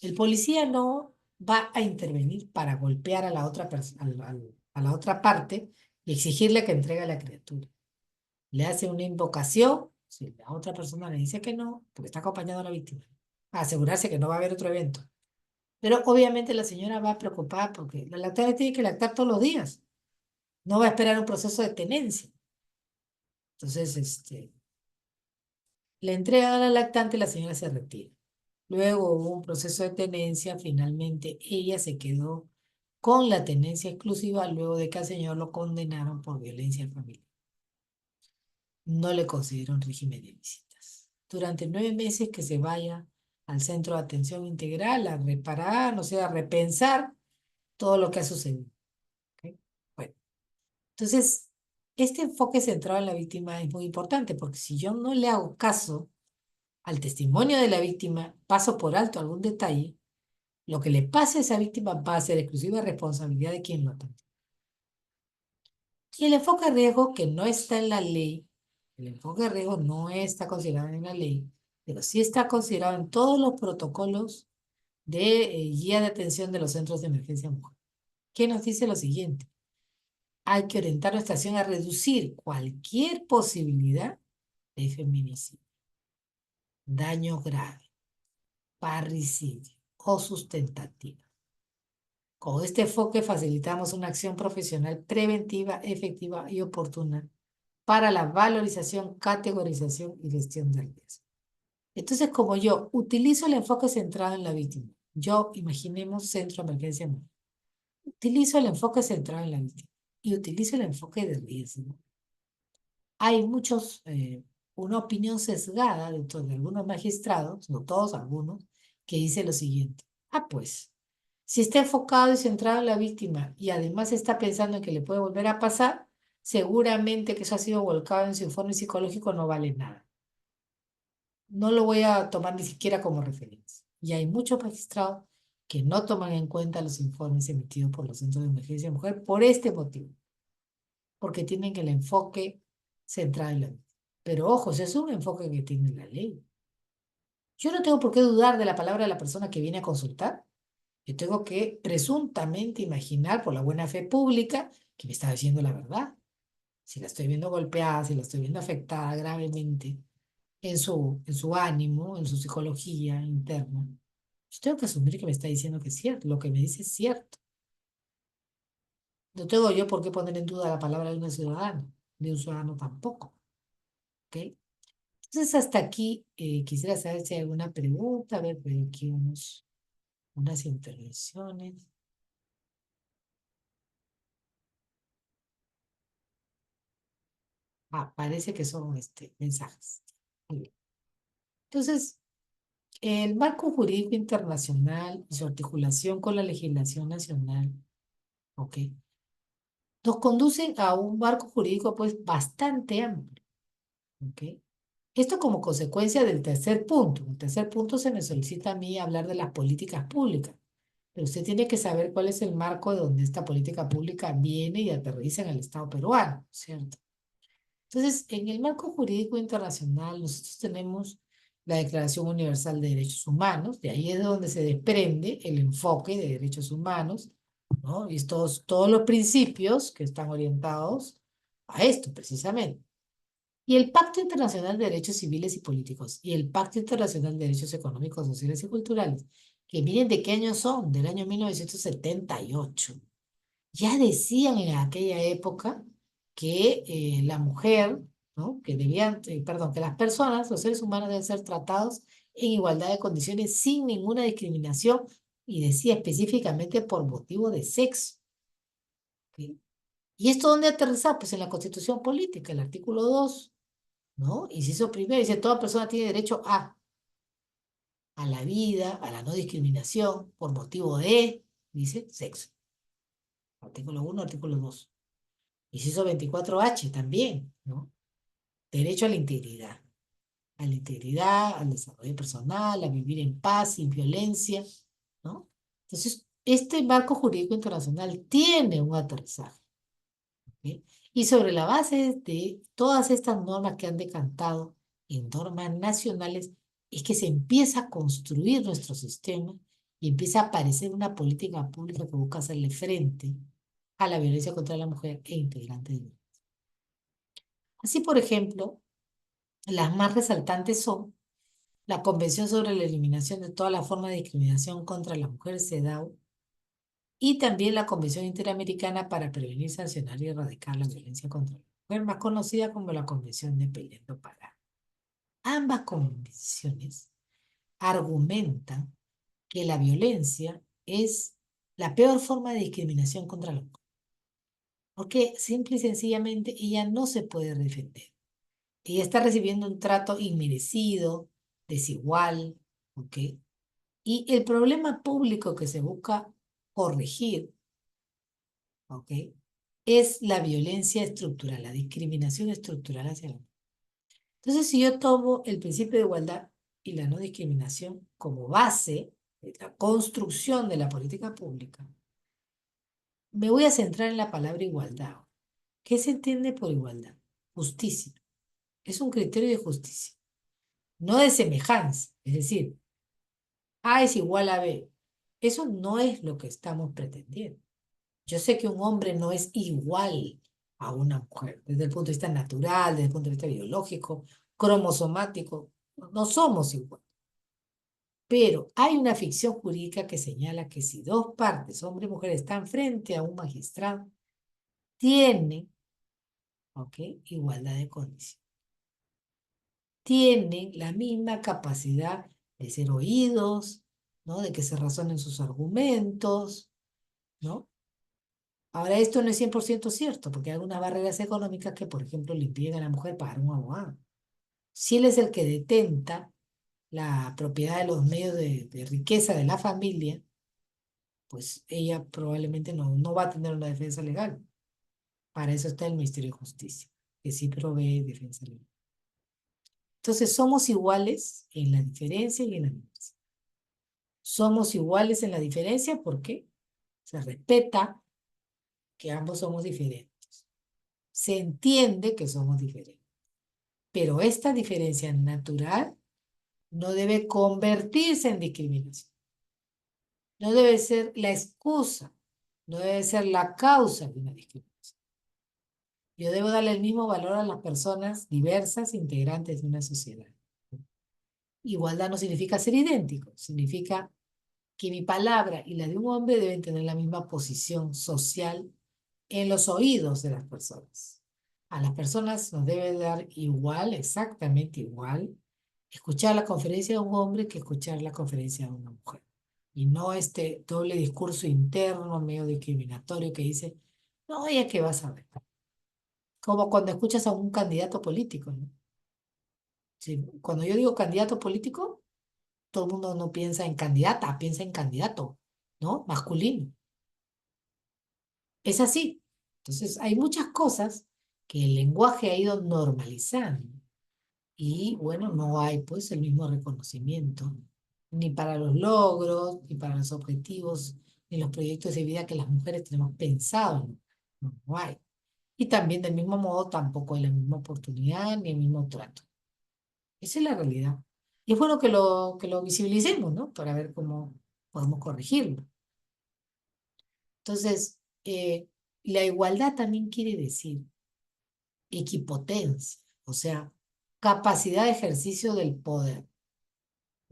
El policía no va a intervenir para golpear a la otra a la otra parte y exigirle que entregue a la criatura. Le hace una invocación, si la otra persona le dice que no, porque está acompañado a la víctima, a asegurarse que no va a haber otro evento. Pero obviamente la señora va preocupada porque la lactante tiene que lactar todos los días, no va a esperar un proceso de tenencia. Entonces, le entregan a la lactante y la señora se retira. Luego hubo un proceso de tenencia, finalmente ella se quedó con la tenencia exclusiva luego de que al señor lo condenaron por violencia familiar. No le concedieron régimen de visitas. Durante 9 meses que se vaya al centro de atención integral a reparar, o sea, a repensar todo lo que ha sucedido. ¿Ok? Bueno, entonces, este enfoque centrado en la víctima es muy importante porque si yo no le hago caso al testimonio de la víctima, paso por alto algún detalle, lo que le pase a esa víctima va a ser exclusiva responsabilidad de quien lo atende. Y el enfoque de riesgo que no está en la ley, el enfoque de riesgo no está considerado en la ley, pero sí está considerado en todos los protocolos de guía de atención de los centros de emergencia mujer. ¿Qué nos dice lo siguiente? Hay que orientar nuestra acción a reducir cualquier posibilidad de feminicidio, daño grave, parricidio o sustentativa. Con este enfoque facilitamos una acción profesional preventiva, efectiva y oportuna para la valorización, categorización y gestión del riesgo. Entonces, como yo utilizo el enfoque centrado en la víctima, yo imaginemos centro de emergencia mujer, utilizo el enfoque centrado en la víctima y utilizo el enfoque de riesgo. Hay una opinión sesgada dentro de algunos magistrados, no todos, algunos, que dice lo siguiente. Pues, si está enfocado y centrado en la víctima y además está pensando en que le puede volver a pasar, seguramente que eso ha sido volcado en su informe psicológico no vale nada. No lo voy a tomar ni siquiera como referencia. Y hay muchos magistrados que no toman en cuenta los informes emitidos por los centros de emergencia de mujer por este motivo, porque tienen el enfoque centrado en la víctima. Pero ojo, ese es un enfoque que tiene la ley. Yo no tengo por qué dudar de la palabra de la persona que viene a consultar. Yo tengo que presuntamente imaginar por la buena fe pública que me está diciendo la verdad. Si la estoy viendo golpeada, si la estoy viendo afectada gravemente en su ánimo, en su psicología interna, yo tengo que asumir que me está diciendo que es cierto, lo que me dice es cierto. No tengo yo por qué poner en duda la palabra de una ciudadana, de un ciudadano tampoco. ¿Ok? Entonces, hasta aquí quisiera saber si hay alguna pregunta, a ver, veo aquí unas intervenciones. Parece que son mensajes. Muy bien. Entonces, el marco jurídico internacional y su articulación con la legislación nacional, ¿ok? nos conducen a un marco jurídico pues bastante amplio. ¿Ok? Esto como consecuencia del tercer punto. En el tercer punto se me solicita a mí hablar de las políticas públicas, pero usted tiene que saber cuál es el marco de donde esta política pública viene y aterriza en el Estado peruano, ¿cierto? Entonces, en el marco jurídico internacional, nosotros tenemos la Declaración Universal de Derechos Humanos, de ahí es de donde se desprende el enfoque de derechos humanos, ¿no? Y todos los principios que están orientados a esto, precisamente. Y el Pacto Internacional de Derechos Civiles y Políticos y el Pacto Internacional de Derechos Económicos, Sociales y Culturales, que miren de qué año son, del año 1978, ya decían en aquella época que la mujer, ¿no? Que debían, perdón, que las personas, los seres humanos deben ser tratados en igualdad de condiciones sin ninguna discriminación y decía específicamente por motivo de sexo. ¿Ok? ¿Y esto dónde aterriza? Pues en la Constitución Política, el artículo 2, ¿no? Inciso primero, dice, toda persona tiene derecho a la vida, a la no discriminación por motivo de, dice, sexo. Artículo 1, artículo 2. Inciso 24H también, ¿no? Derecho a la integridad, al desarrollo personal, a vivir en paz, sin violencia, ¿no? Entonces, este marco jurídico internacional tiene un aterrizaje, ¿ok? Y sobre la base de todas estas normas que han decantado en normas nacionales, es que se empieza a construir nuestro sistema y empieza a aparecer una política pública que busca hacerle frente a la violencia contra la mujer e integrantes de. Así, por ejemplo, las más resaltantes son la Convención sobre la Eliminación de toda la forma de discriminación contra la mujer, CEDAW, y también la Convención Interamericana para prevenir, sancionar y erradicar la violencia contra la mujer, más conocida como la Convención de Belén do Pará. Ambas convenciones argumentan que la violencia es la peor forma de discriminación contra la mujer, porque simple y sencillamente ella no se puede defender. Ella está recibiendo un trato inmerecido, desigual, ¿ok? Y el problema público que se busca corregir, ¿ok? Es la violencia estructural, la discriminación estructural hacia la mujer. Entonces, si yo tomo el principio de igualdad y la no discriminación como base de la construcción de la política pública, me voy a centrar en la palabra igualdad. ¿Qué se entiende por igualdad? Justicia. Es un criterio de justicia, no de semejanza. Es decir, A es igual a B. Eso no es lo que estamos pretendiendo. Yo sé que un hombre no es igual a una mujer, desde el punto de vista natural, desde el punto de vista biológico, cromosomático, no somos iguales. Pero hay una ficción jurídica que señala que si dos partes, hombre y mujer, están frente a un magistrado, tienen, ¿ok?, igualdad de condiciones. Tienen la misma capacidad de ser oídos, ¿no? De que se razonen sus argumentos, ¿no? Ahora, esto no es 100% cierto, porque hay algunas barreras económicas que, por ejemplo, le impiden a la mujer pagar un abogado. Si él es el que detenta la propiedad de los medios de riqueza de la familia, pues ella probablemente no va a tener una defensa legal. Para eso está el Ministerio de Justicia, que sí provee defensa legal. Entonces, somos iguales en la diferencia y en la diversidad. Somos iguales en la diferencia porque se respeta que ambos somos diferentes. Se entiende que somos diferentes. Pero esta diferencia natural no debe convertirse en discriminación. No debe ser la excusa, no debe ser la causa de una discriminación. Yo debo darle el mismo valor a las personas diversas, integrantes de una sociedad. Igualdad no significa ser idéntico, significa que mi palabra y la de un hombre deben tener la misma posición social en los oídos de las personas. A las personas nos debe dar igual, exactamente igual, escuchar la conferencia de un hombre que escuchar la conferencia de una mujer. Y no este doble discurso interno, medio discriminatorio que dice, no, ya que vas a ver. Como cuando escuchas a un candidato político, ¿no? Sí, cuando yo digo candidato político, todo el mundo no piensa en candidata, piensa en candidato, ¿no? Masculino. Es así. Entonces, hay muchas cosas que el lenguaje ha ido normalizando y bueno, no hay pues el mismo reconocimiento ni para los logros, ni para los objetivos, ni los proyectos de vida que las mujeres tenemos pensado. No, no hay. Y también del mismo modo tampoco hay la misma oportunidad ni el mismo trato. Esa es la realidad. Y es bueno que lo visibilicemos, ¿no? Para ver cómo podemos corregirlo. Entonces, la igualdad también quiere decir equipotencia, o sea, capacidad de ejercicio del poder,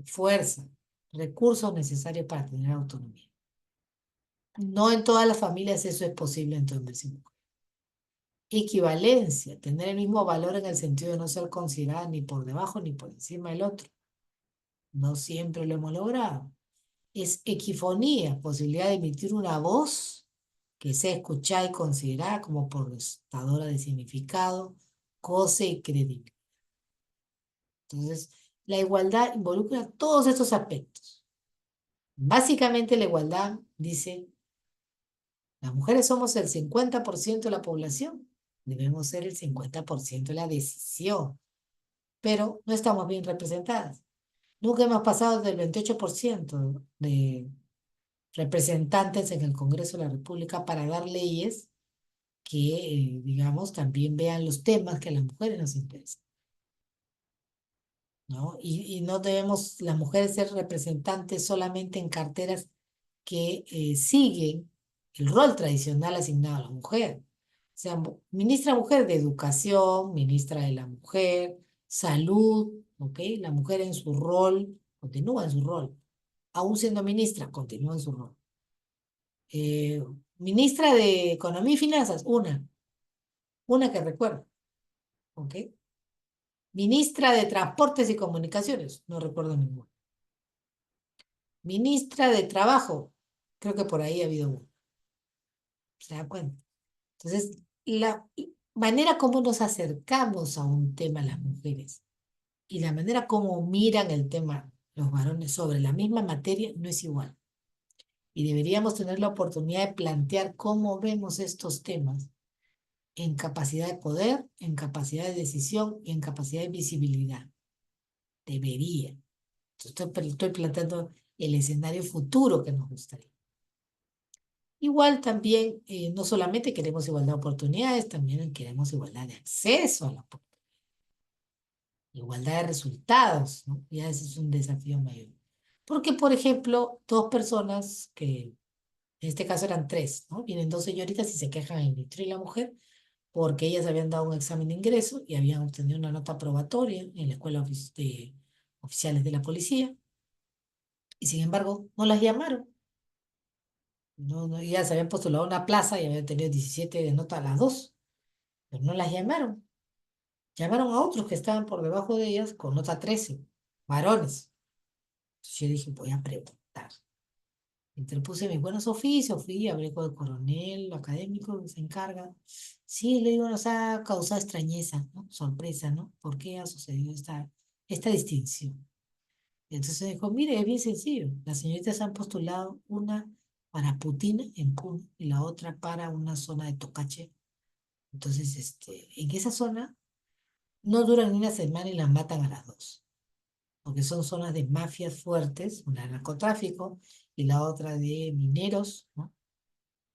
fuerza, recursos necesarios para tener autonomía. No en todas las familias eso es posible entre hombres y mujeres. Equivalencia, tener el mismo valor en el sentido de no ser considerada ni por debajo ni por encima del otro. No siempre lo hemos logrado. Es equifonía, posibilidad de emitir una voz que sea escuchada y considerada como portadora de significado, goce y credibilidad. Entonces, la igualdad involucra todos estos aspectos. Básicamente, la igualdad dice, las mujeres somos el 50% de la población, debemos ser el 50% de la decisión, pero no estamos bien representadas. Nunca hemos pasado del 28% de representantes en el Congreso de la República para dar leyes que, digamos, también vean los temas que a las mujeres nos interesan, ¿no? Y no debemos las mujeres ser representantes solamente en carteras que siguen el rol tradicional asignado a la mujer. O sea, ministra mujer de educación, ministra de la mujer, salud, ¿ok? La mujer en su rol, continúa en su rol. Aún siendo ministra, continúa en su rol. Eh, Ministra de Economía y Finanzas, una que recuerdo, ¿ok? Ministra de Transportes y Comunicaciones, no recuerdo ninguna. Ministra de Trabajo, creo que por ahí ha habido una, ¿se da cuenta? Entonces, la manera como nos acercamos a un tema las mujeres y la manera como miran el tema los varones sobre la misma materia no es igual. Y deberíamos tener la oportunidad de plantear cómo vemos estos temas en capacidad de poder, en capacidad de decisión y en capacidad de visibilidad. Debería. Estoy planteando el escenario futuro que nos gustaría. Igual también, no solamente queremos igualdad de oportunidades, también queremos igualdad de acceso a la oportunidad, igualdad de resultados, ¿no? Ya ese es un desafío mayor. Porque, por ejemplo, dos personas que, en este caso eran tres, ¿no? Vienen dos señoritas y se quejan el y la mujer porque ellas habían dado un examen de ingreso y habían obtenido una nota probatoria en la escuela de oficiales de la policía y sin embargo no las llamaron. No, no, ellas habían postulado a una plaza y habían tenido 17 de nota a las dos, pero no las llamaron. Llamaron a otros que estaban por debajo de ellas con nota 13 varones. Entonces yo dije, voy a preguntar. Interpuse mis buenos oficios, fui, hablé con el coronel académico que se encarga. Sí, le digo, nos ha causado extrañeza, ¿no? Sorpresa, ¿no? ¿Por qué ha sucedido esta distinción? Y entonces dijo, mire, es bien sencillo. Las señoritas han postulado una para Putina en Puno y la otra para una zona de Tocache. Entonces, en esa zona no duran ni una semana y las matan a las dos, porque son zonas de mafias fuertes, una de narcotráfico y la otra de mineros, ¿no?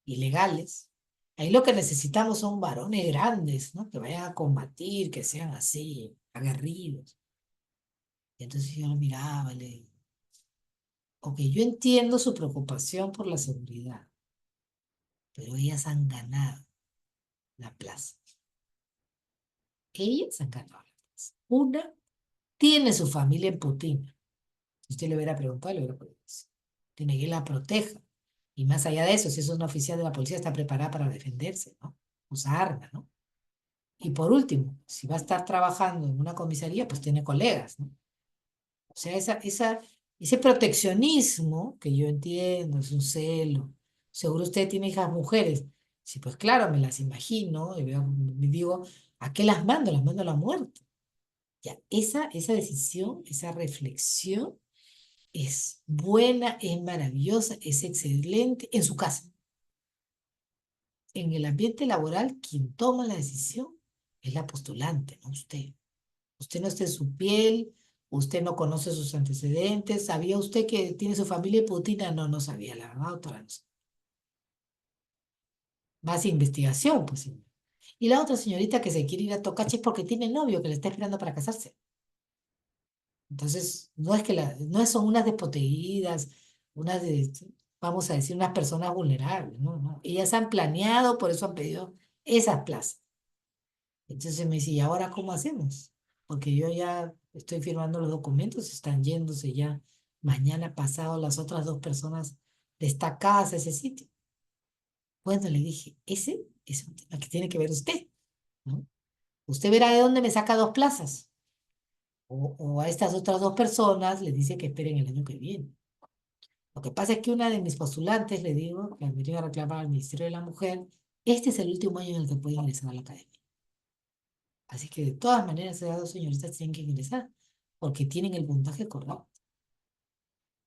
Ilegales. Ahí lo que necesitamos son varones grandes, ¿no? Que vayan a combatir, que sean así, aguerridos. Y entonces yo lo miraba y le digo, ok, yo entiendo su preocupación por la seguridad, pero ellas han ganado la plaza. Ellas han ganado la plaza. Una tiene su familia en Putin. Si usted le hubiera preguntado, le hubiera preguntado. Tiene que la proteja. Y más allá de eso, si es una oficial de la policía, está preparada para defenderse, ¿no? Usa arma, ¿no? Y por último, si va a estar trabajando en una comisaría, pues tiene colegas, ¿no? O sea, ese proteccionismo que yo entiendo, es un celo. Seguro usted tiene hijas mujeres. Sí, pues claro, me las imagino y me digo, ¿a qué las mando? Las mando a la muerte. Ya, esa decisión, esa reflexión es buena, es maravillosa, es excelente en su casa. en el ambiente laboral, quien toma la decisión es la postulante, no usted. Usted no está en su piel, usted no conoce sus antecedentes. ¿Sabía usted que tiene su familia putina? No, no sabía, la verdad, doctora. No sé. Más investigación, pues sí. Y la otra señorita que se quiere ir a Tocache es porque tiene novio que le está esperando para casarse. Entonces, no es que no son unas desposeídas, unas de, vamos a decir, unas personas vulnerables, no, no. Ellas han planeado, por eso han pedido esas plazas. Entonces me dice, ¿y ahora cómo hacemos? Porque yo ya estoy firmando los documentos, están yéndose ya mañana pasado las otras dos personas destacadas a ese sitio. Bueno, le dije, ese es un tema que tiene que ver usted, ¿no? Usted verá de dónde me saca dos plazas. O a estas otras dos personas les dice que esperen el año que viene. Lo que pasa es que una de mis postulantes, le digo, que me iba a reclamar al Ministerio de la Mujer, este es el último año en el que puede ingresar a la academia. Así que de todas maneras, esas dos señoritas tienen que ingresar, porque tienen el puntaje correcto.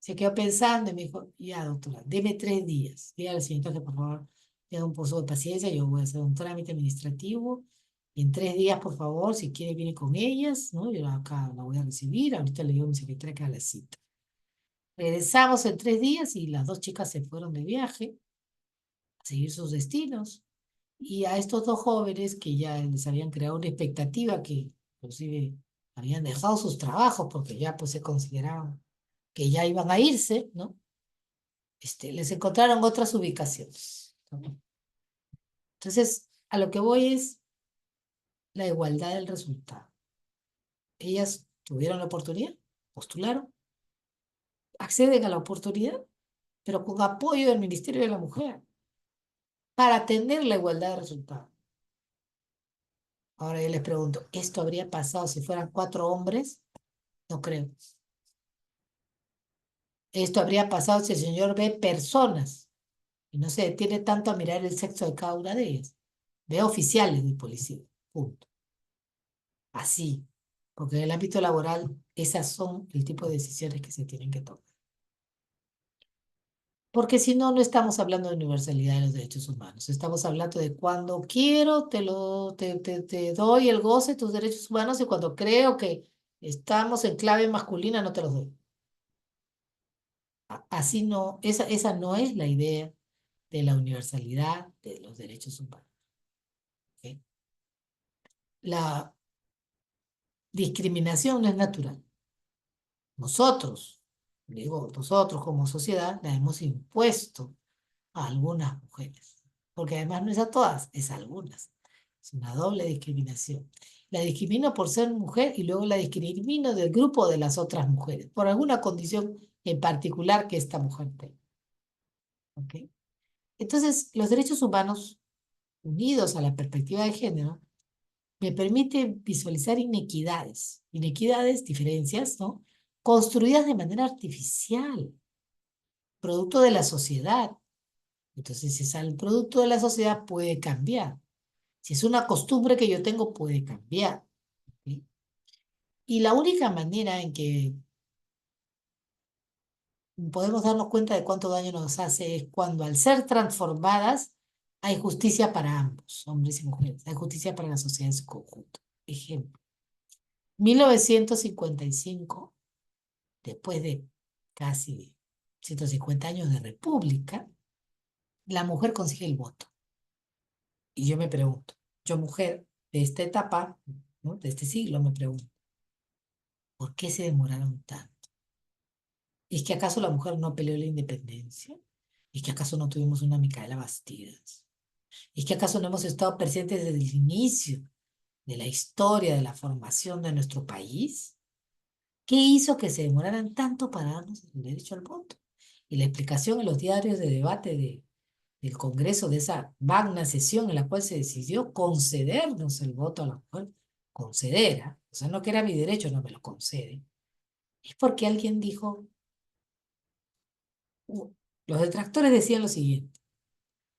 Se quedó pensando y me dijo, ya doctora, deme 3 días. Dígale a la señorita que por favor tenga un poco de paciencia, yo voy a hacer un trámite administrativo. Y en 3 días, por favor, si quiere, viene con ellas, ¿no? Yo acá la voy a recibir, ahorita le digo a mi secretaria que haga la cita. Regresamos en 3 días y las dos chicas se fueron de viaje a seguir sus destinos. Y a estos dos jóvenes que ya les habían creado una expectativa que inclusive habían dejado sus trabajos porque ya pues se consideraban que ya iban a irse, ¿no? Les encontraron otras ubicaciones, ¿no? Entonces, a lo que voy es la igualdad del resultado. Ellas tuvieron la oportunidad, postularon, acceden a la oportunidad, pero con apoyo del Ministerio de la Mujer para tener la igualdad de resultado. Ahora yo les pregunto, ¿esto habría pasado si fueran 4 hombres? No creo. Esto habría pasado si el señor ve personas y no se detiene tanto a mirar el sexo de cada una de ellas. Ve oficiales de policía. Punto. Así. Porque en el ámbito laboral, esas son el tipo de decisiones que se tienen que tomar. Porque si no, no estamos hablando de universalidad de los derechos humanos. Estamos hablando de cuando quiero, te doy el goce de tus derechos humanos y cuando creo que estamos en clave masculina, no te los doy. Así no, esa no es la idea de la universalidad de los derechos humanos. ¿Ok? La discriminación no es natural. Nosotros, digo, nosotros como sociedad la hemos impuesto a algunas mujeres, porque además no es a todas, es a algunas. Es una doble discriminación. La discrimino por ser mujer y luego la discrimino del grupo de las otras mujeres, por alguna condición en particular que esta mujer tenga. ¿Ok? Entonces, los derechos humanos, unidos a la perspectiva de género, me permite visualizar inequidades, diferencias, ¿no? Construidas de manera artificial, producto de la sociedad. Entonces, si es el producto de la sociedad, puede cambiar. Si es una costumbre que yo tengo, puede cambiar. ¿Sí? Y la única manera en que podemos darnos cuenta de cuánto daño nos hace es cuando al ser transformadas hay justicia para ambos, hombres y mujeres, hay justicia para la sociedad en su conjunto. Ejemplo, 1955, después de casi 150 años de república, la mujer consigue el voto. Y yo me pregunto, yo mujer de esta etapa, ¿no? De este siglo, me pregunto, ¿por qué se demoraron tanto? ¿Es que acaso la mujer no peleó la independencia? ¿Es que acaso no tuvimos una Micaela Bastidas? ¿Es que acaso no hemos estado presentes desde el inicio de la historia de la formación de nuestro país? ¿Qué hizo que se demoraran tanto para darnos el derecho al voto? Y la explicación en los diarios de debate del Congreso, de esa magna sesión en la cual se decidió concedernos el voto a la mujer, conceder, ¿ah? O sea, no que era mi derecho, no me lo concede, es porque alguien dijo, los detractores decían lo siguiente,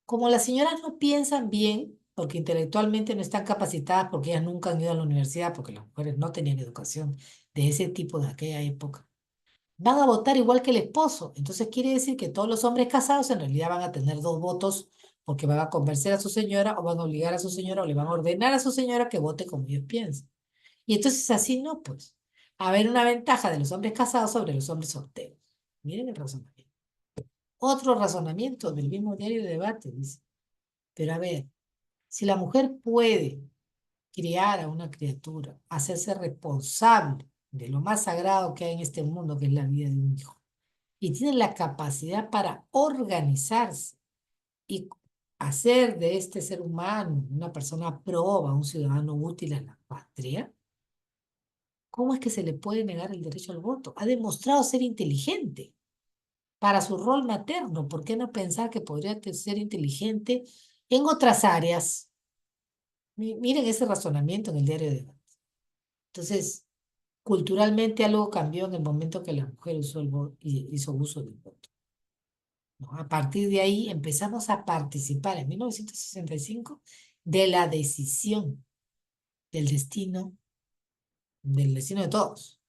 como las señoras no piensan bien, porque intelectualmente no están capacitadas, porque ellas nunca han ido a la universidad, porque las mujeres no tenían educación de ese tipo de aquella época, van a votar igual que el esposo. Entonces quiere decir que todos los hombres casados en realidad van a tener 2 votos porque van a convencer a su señora o van a obligar a su señora o le van a ordenar a su señora que vote como ellos piensan. Y entonces así no, pues. A ver una ventaja de los hombres casados sobre los hombres solteros. Miren el razonamiento. Otro razonamiento del mismo diario de debate dice, pero a ver, si la mujer puede criar a una criatura, hacerse responsable de lo más sagrado que hay en este mundo, que es la vida de un hijo, y tiene la capacidad para organizarse y hacer de este ser humano una persona proba, un ciudadano útil a la patria, ¿cómo es que se le puede negar el derecho al voto? Ha demostrado ser inteligente para su rol materno. ¿Por qué no pensar que podría ser inteligente en otras áreas? Miren ese razonamiento en el diario de debate. Entonces, culturalmente algo cambió en el momento que la mujer usó hizo uso del voto, ¿no? A partir de ahí empezamos a participar en 1965 de la decisión del destino, del destino de todos.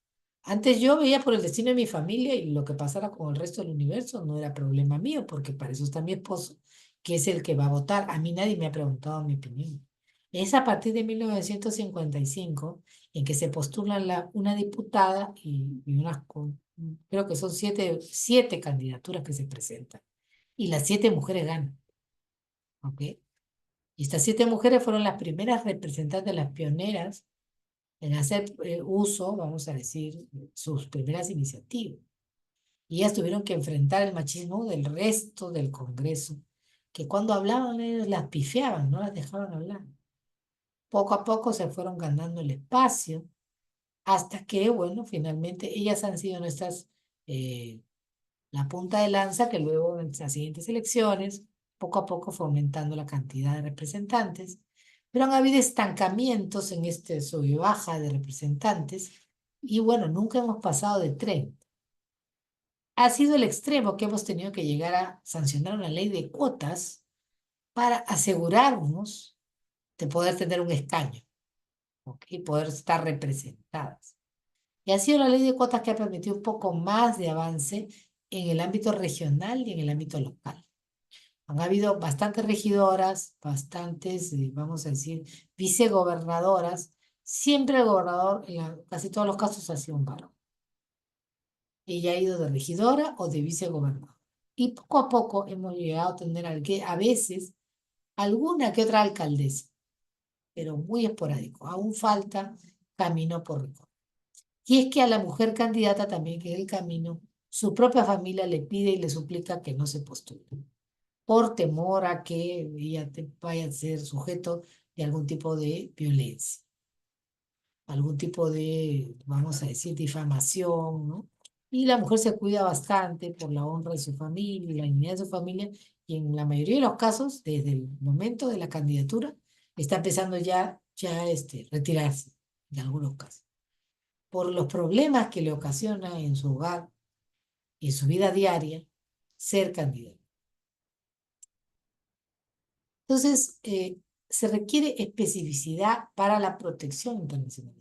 Antes yo veía por el destino de mi familia y lo que pasara con el resto del universo no era problema mío, porque para eso está mi esposo, que es el que va a votar. A mí nadie me ha preguntado mi opinión. Es a partir de 1955 en que se postula una diputada y creo que son siete candidaturas que se presentan. Y las 7 mujeres ganan, ¿ok? Y estas 7 mujeres fueron las primeras representantes, las pioneras en hacer uso, vamos a decir, sus primeras iniciativas. Y ellas tuvieron que enfrentar el machismo del resto del Congreso, que cuando hablaban ellos las pifiaban, no las dejaban hablar. Poco a poco se fueron ganando el espacio, hasta que, bueno, finalmente ellas han sido nuestras, eh, la punta de lanza, que luego en las siguientes elecciones, poco a poco fue aumentando la cantidad de representantes, pero han habido estancamientos en este sub y baja de representantes, y bueno, nunca hemos pasado de 30. Ha sido el extremo que hemos tenido que llegar a sancionar una ley de cuotas para asegurarnos de poder tener un escaño, ¿ok? Y poder estar representadas. Y ha sido la ley de cuotas que ha permitido un poco más de avance en el ámbito regional y en el ámbito local. Han habido bastantes regidoras, bastantes, vamos a decir, vicegobernadoras. Siempre el gobernador, en casi todos los casos, ha sido un varón. Ella ha ido de regidora o de vicegobernadora. Y poco a poco hemos llegado a tener a veces alguna que otra alcaldesa, pero muy esporádico. Aún falta camino por recorrer. Y es que a la mujer candidata también, que es el camino, su propia familia le pide y le suplica que no se postule, por temor a que ella vaya a ser sujeto de algún tipo de violencia, algún tipo de, vamos a decir, difamación, ¿no? Y la mujer se cuida bastante por la honra de su familia y la dignidad de su familia, y en la mayoría de los casos, desde el momento de la candidatura, está empezando retirarse, en algunos casos, por los problemas que le ocasiona en su hogar y en su vida diaria ser candidato. Entonces, se requiere especificidad para la protección internacional.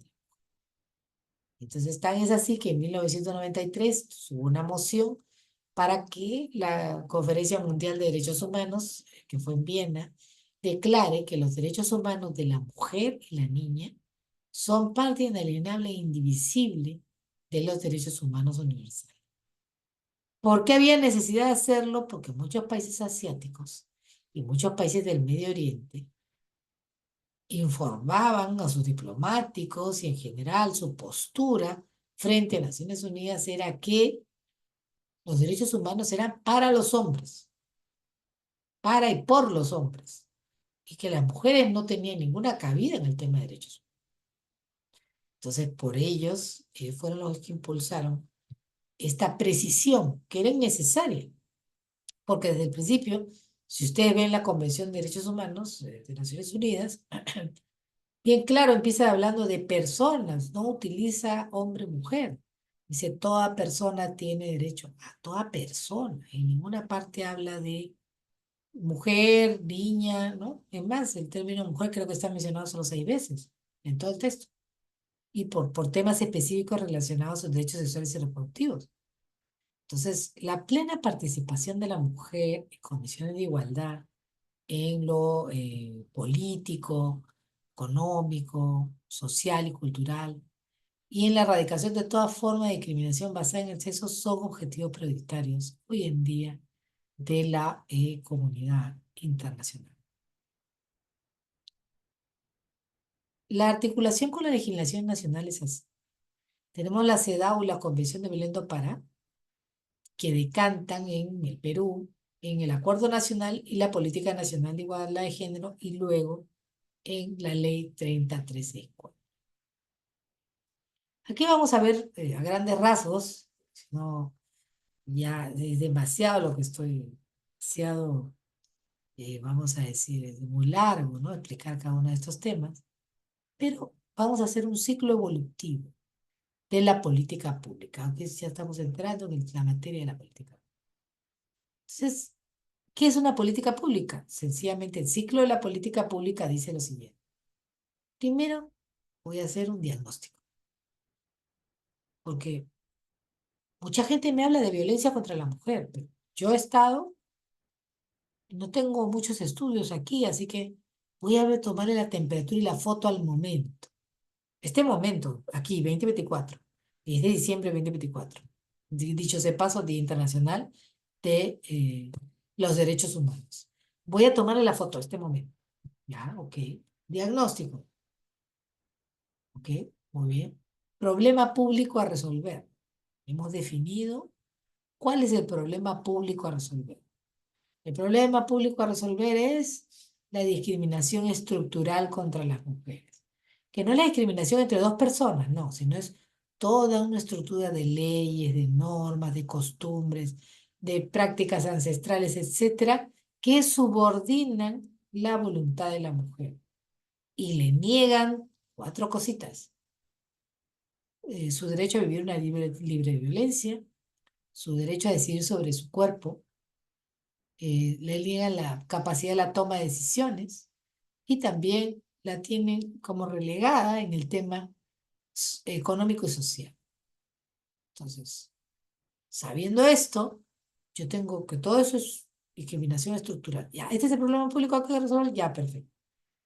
Entonces, tan es así que en 1993 hubo una moción para que la Conferencia Mundial de Derechos Humanos, que fue en Viena, declare que los derechos humanos de la mujer y la niña son parte inalienable e indivisible de los derechos humanos universales. ¿Por qué había necesidad de hacerlo? Porque muchos países asiáticos y muchos países del Medio Oriente informaban a sus diplomáticos y en general su postura frente a Naciones Unidas era que los derechos humanos eran para los hombres, para y por los hombres, y que las mujeres no tenían ninguna cabida en el tema de derechos humanos. Entonces, por ellos fueron los que impulsaron esta precisión que era innecesaria, porque desde el principio, si ustedes ven la Convención de Derechos Humanos de Naciones Unidas, bien claro, empieza hablando de personas, no utiliza hombre-mujer. Dice, toda persona tiene derecho a toda persona. En ninguna parte habla de mujer, niña, ¿no? Es más, el término mujer creo que está mencionado solo 6 veces en todo el texto. Y por temas específicos relacionados a sus derechos sexuales y reproductivos. Entonces, la plena participación de la mujer en condiciones de igualdad en lo político, económico, social y cultural, y en la erradicación de toda forma de discriminación basada en el sexo son objetivos prioritarios hoy en día de la comunidad internacional. La articulación con la legislación nacional es así. Tenemos la CEDAW, la Convención de Belén do Pará, que decantan en el Perú, en el Acuerdo Nacional y la Política Nacional de Igualdad de Género, y luego en la Ley 3034. Aquí vamos a ver a grandes rasgos, si no, ya es demasiado lo que estoy, demasiado, vamos a decir, es muy largo, ¿no? Explicar cada uno de estos temas, pero vamos a hacer un ciclo evolutivo de la política pública, aunque ya estamos entrando en la materia de la política. Entonces, ¿qué es una política pública? Sencillamente, el ciclo de la política pública dice lo siguiente. Primero, voy a hacer un diagnóstico, porque mucha gente me habla de violencia contra la mujer, pero yo he estado, no tengo muchos estudios aquí, así que voy a tomarle la temperatura y la foto al momento. Este momento, aquí, 2024, 10 de diciembre de 2024. Dicho sea de paso, Día Internacional de los Derechos Humanos. Voy a tomarle la foto a este momento. Ya, ok. Diagnóstico. Ok, muy bien. Problema público a resolver. Hemos definido cuál es el problema público a resolver. El problema público a resolver es la discriminación estructural contra las mujeres. Que no es la discriminación entre dos personas, no, sino es toda una estructura de leyes, de normas, de costumbres, de prácticas ancestrales, etcétera, que subordinan la voluntad de la mujer y le niegan cuatro cositas: su derecho a vivir una libre de violencia, su derecho a decidir sobre su cuerpo, le niegan la capacidad de la toma de decisiones y también la tienen como relegada en el tema económico y social. Entonces, sabiendo esto, yo tengo que todo eso es discriminación estructural. Ya, este es el problema público que hay que resolver. Ya, perfecto.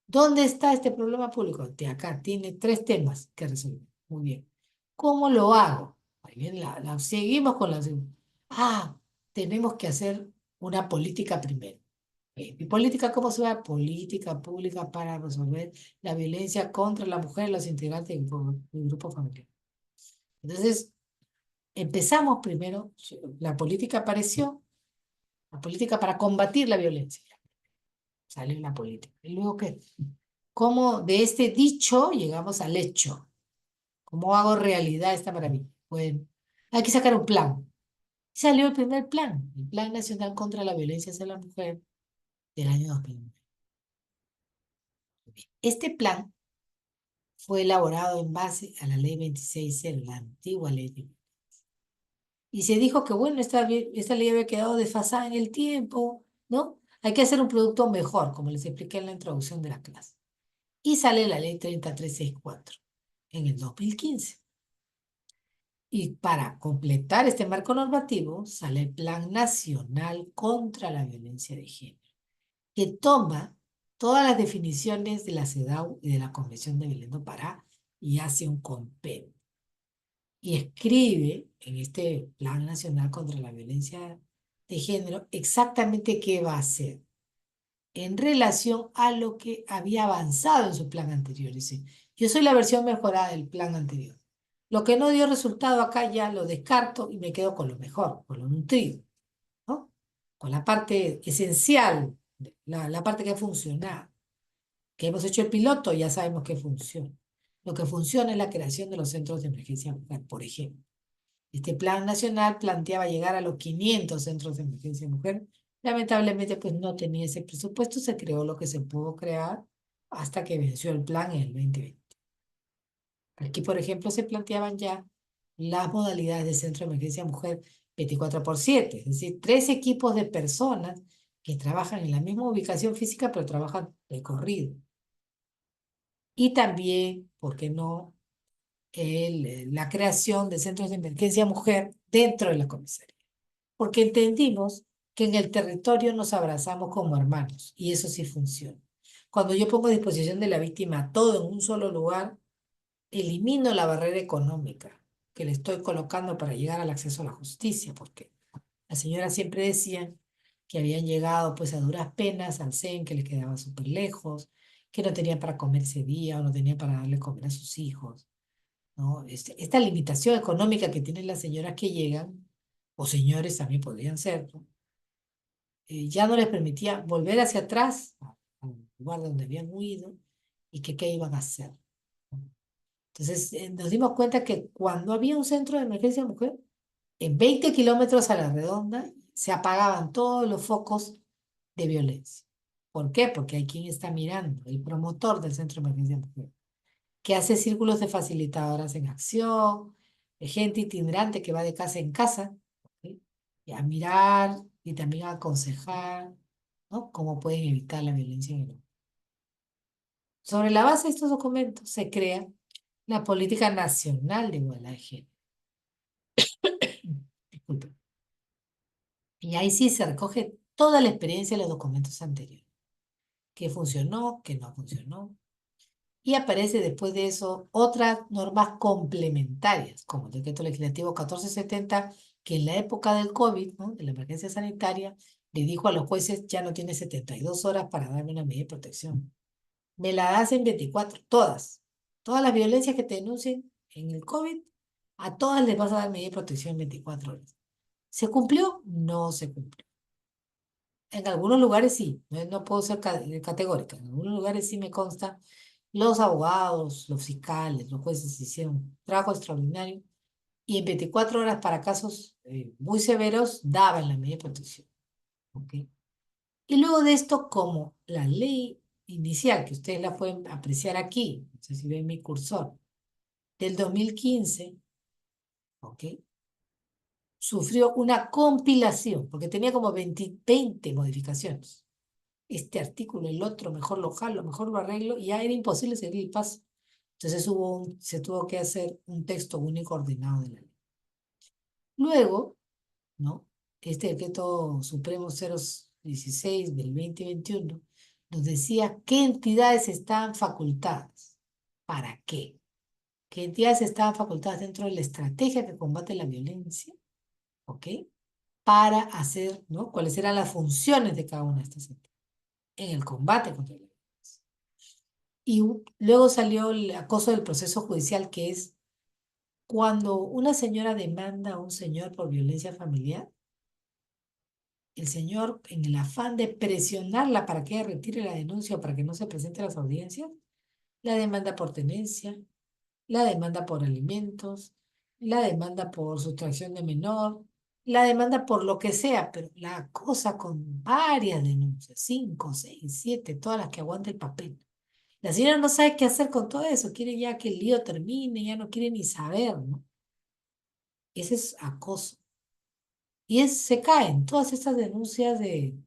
¿Dónde está este problema público? De acá, tiene tres temas que resolver. Muy bien. ¿Cómo lo hago? Ahí viene seguimos con la... Ah, tenemos que hacer una política primero. ¿Mi política cómo se va? Política pública para resolver la violencia contra la mujer y los integrantes del grupo familiar. Entonces, empezamos primero, la política apareció, la política para combatir la violencia. Sale una política. ¿Y luego qué? ¿Cómo de este dicho llegamos al hecho? ¿Cómo hago realidad esta maravilla? Bueno, hay que sacar un plan. Salió el primer plan, el Plan Nacional contra la Violencia hacia la Mujer del año 2009. Este plan fue elaborado en base a la ley 26.0, la antigua ley de... Y se dijo que, bueno, esta ley había quedado desfasada en el tiempo, ¿no? Hay que hacer un producto mejor, como les expliqué en la introducción de la clase. Y sale la ley 3364 en el 2015. Y para completar este marco normativo, sale el Plan Nacional contra la Violencia de Género, que toma todas las definiciones de la CEDAW y de la Convención de Belén do Pará y hace un compendio. Y escribe en este Plan Nacional contra la Violencia de Género exactamente qué va a hacer en relación a lo que había avanzado en su plan anterior. Dice, yo soy la versión mejorada del plan anterior. Lo que no dio resultado acá ya lo descarto y me quedo con lo mejor, con lo nutrido, ¿no? Con la parte esencial, la parte que ha funcionado. Que hemos hecho el piloto, ya sabemos que funciona. Lo que funciona es la creación de los centros de emergencia mujer, por ejemplo. Este plan nacional planteaba llegar a los 500 centros de emergencia mujer. Lamentablemente, pues no tenía ese presupuesto, se creó lo que se pudo crear hasta que venció el plan en el 2020. Aquí, por ejemplo, se planteaban ya las modalidades de centro de emergencia mujer 24/7, es decir, tres equipos de personas que trabajan en la misma ubicación física, pero trabajan de corrido. Y también, ¿por qué no?, la creación de centros de emergencia mujer dentro de la comisaría. Porque entendimos que en el territorio nos abrazamos como hermanos, y eso sí funciona. Cuando yo pongo a disposición de la víctima todo en un solo lugar, elimino la barrera económica que le estoy colocando para llegar al acceso a la justicia, porque la señora siempre decía que habían llegado pues a duras penas al CEN, que les quedaba súper lejos, que no tenían para comer ese día o no tenían para darle comer a sus hijos, ¿no? Esta limitación económica que tienen las señoras que llegan, o señores también podrían ser, ¿no? Ya no les permitía volver hacia atrás al lugar donde habían huido y que qué iban a hacer, ¿no? Entonces nos dimos cuenta que cuando había un centro de emergencia mujer, en 20 kilómetros a la redonda se apagaban todos los focos de violencia. ¿Por qué? Porque hay quien está mirando, el promotor del centro de emergencia mujer, que hace círculos de facilitadoras en acción, de gente itinerante que va de casa en casa, ¿ok? Y a mirar y también a aconsejar, ¿no? Cómo pueden evitar la violencia en el hogar. Sobre la base de estos documentos se crea la Política Nacional de Igualdad de Género. Disculpe. Y ahí sí se recoge toda la experiencia de los documentos anteriores. Qué funcionó, qué no funcionó. Y aparece después de eso otras normas complementarias, como el decreto legislativo 1470, que en la época del COVID, ¿no? De la emergencia sanitaria, le dijo a los jueces, ya no tienes 72 horas para darme una medida de protección. Me la das en 24, todas. Todas las violencias que te denuncien en el COVID, a todas les vas a dar medida de protección en 24 horas. ¿Se cumplió? No se cumplió. En algunos lugares sí, no puedo ser categórica. En algunos lugares sí me consta. Los abogados, los fiscales, los jueces hicieron trabajo extraordinario y en 24 horas para casos muy severos daban la medida de protección. ¿Ok? Y luego de esto, como la ley inicial, que ustedes la pueden apreciar aquí, no sé si ven mi cursor, del 2015, ¿ok? Sufrió una compilación, porque tenía como 20 modificaciones. Este artículo, el otro, mejor lo jalo, mejor lo arreglo, y ya era imposible seguir el paso. Entonces se tuvo que hacer un texto único ordenado de la ley. Luego, ¿no? Este decreto supremo 016 del 2021 nos decía qué entidades estaban facultadas. ¿Para qué? ¿Qué entidades estaban facultadas dentro de la estrategia que combate la violencia? ¿Ok? Para hacer, ¿no? ¿Cuáles eran las funciones de cada una de estas entidades en el combate contra la violencia? Y luego salió el acoso del proceso judicial, que es cuando una señora demanda a un señor por violencia familiar, el señor, en el afán de presionarla para que ella retire la denuncia o para que no se presente a las audiencias, la demanda por tenencia, la demanda por alimentos, la demanda por sustracción de menor, la demanda por lo que sea, pero la acosa con varias denuncias, 5, 6, 7, todas las que aguante el papel. La señora no sabe qué hacer con todo eso, quiere ya que el lío termine, ya no quiere ni saber, ¿no? Ese es acoso. Y se caen todas estas denuncias de,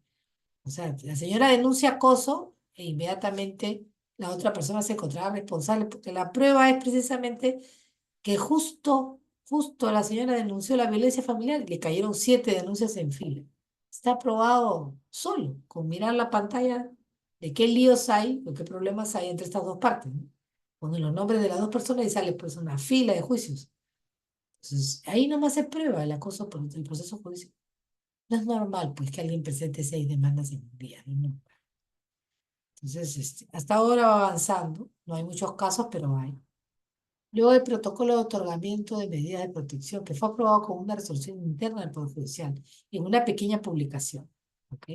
o sea, la señora denuncia acoso e inmediatamente la otra persona se encontraba responsable, porque la prueba es precisamente que justo la señora denunció la violencia familiar y le cayeron 7 denuncias en fila. Está probado solo, con mirar la pantalla de qué líos hay o qué problemas hay entre estas dos partes, ¿no? Ponen los nombres de las dos personas y sale pues una fila de juicios. Entonces, ahí nomás se prueba el acoso por el proceso judicial. No es normal, pues, que alguien presente 6 demandas en un día, ¿no? Entonces, hasta ahora va avanzando. No hay muchos casos, pero hay. Luego el protocolo de otorgamiento de medidas de protección, que fue aprobado con una resolución interna del Poder Judicial, en una pequeña publicación. ¿Ok?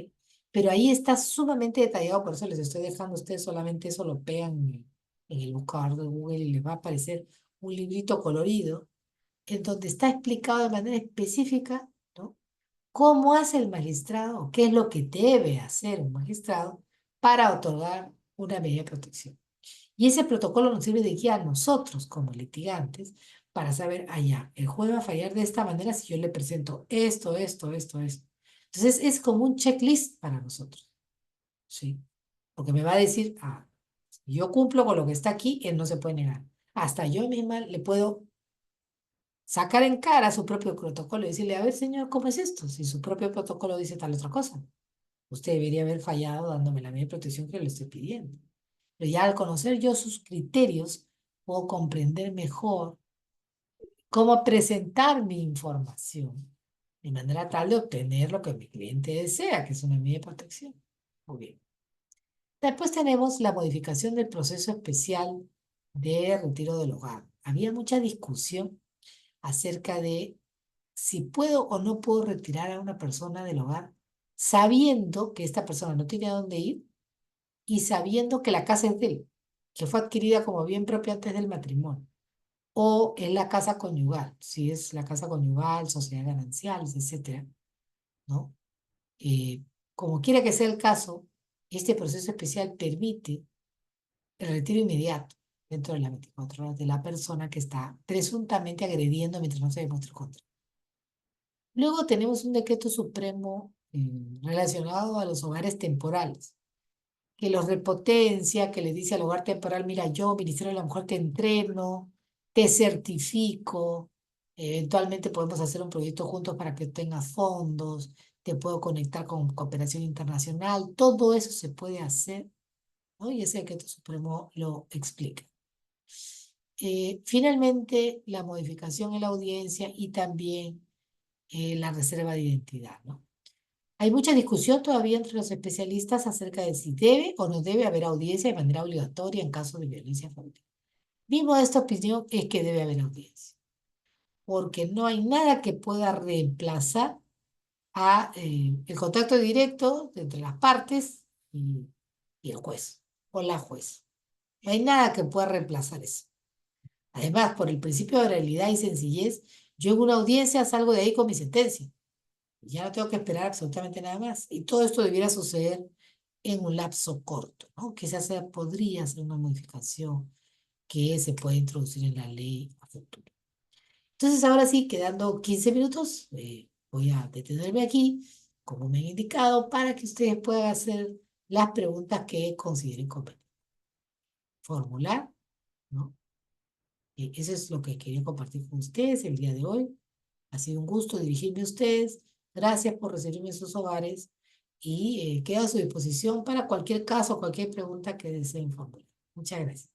Pero ahí está sumamente detallado, por eso les estoy dejando a ustedes solamente eso, lo pegan en el buscador de Google y les va a aparecer un librito colorido en donde está explicado de manera específica, ¿no? ¿Cómo hace el magistrado o qué es lo que debe hacer un magistrado para otorgar una medida de protección? Y ese protocolo nos sirve de guía a nosotros como litigantes para saber, allá, el juez va a fallar de esta manera si yo le presento esto, esto, esto, esto. Entonces es como un checklist para nosotros, ¿sí? Porque me va a decir, si yo cumplo con lo que está aquí, él no se puede negar. Hasta yo misma le puedo sacar en cara su propio protocolo y decirle, a ver, señor, ¿cómo es esto? Si su propio protocolo dice tal otra cosa. Usted debería haber fallado dándome la misma protección que le estoy pidiendo. Pero ya al conocer yo sus criterios, puedo comprender mejor cómo presentar mi información de manera tal de obtener lo que mi cliente desea, que es una medida de protección. Muy bien. Después tenemos la modificación del proceso especial de retiro del hogar. Había mucha discusión acerca de si puedo o no puedo retirar a una persona del hogar sabiendo que esta persona no tiene a dónde ir y sabiendo que la casa es de él, que fue adquirida como bien propio antes del matrimonio, o es la casa conyugal, si es la casa conyugal, sociedad ganancial, etcétera, ¿no? Eh, Como quiera que sea el caso, este proceso especial permite el retiro inmediato dentro de las 24 horas de la persona que está presuntamente agrediendo mientras no se demuestre el contrario. Luego tenemos un decreto supremo relacionado a los hogares temporales, que los repotencia, que le dice al hogar temporal, mira, yo, Ministerio de la Mujer, te entreno, te certifico, eventualmente podemos hacer un proyecto juntos para que tengas fondos, te puedo conectar con cooperación internacional, todo eso se puede hacer, ¿no? Y ese decreto supremo lo explica. Finalmente, la modificación en la audiencia y también la reserva de identidad, ¿no? Hay mucha discusión todavía entre los especialistas acerca de si debe o no debe haber audiencia de manera obligatoria en caso de violencia familiar. Mi modesta opinión es que debe haber audiencia, porque no hay nada que pueda reemplazar el contacto directo entre las partes y el juez o la juez. No hay nada que pueda reemplazar eso. Además, por el principio de realidad y sencillez, yo en una audiencia salgo de ahí con mi sentencia. Ya no tengo que esperar absolutamente nada más. Y todo esto debiera suceder en un lapso corto, ¿no? Quizás podría ser una modificación que se puede introducir en la ley a futuro. Entonces, ahora sí, quedando 15 minutos, voy a detenerme aquí, como me han indicado, para que ustedes puedan hacer las preguntas que consideren convenientes. Formular, ¿no? Eso es lo que quería compartir con ustedes el día de hoy. Ha sido un gusto dirigirme a ustedes. Gracias por recibirme en sus hogares y quedo a su disposición para cualquier caso, cualquier pregunta que deseen formular. Muchas gracias.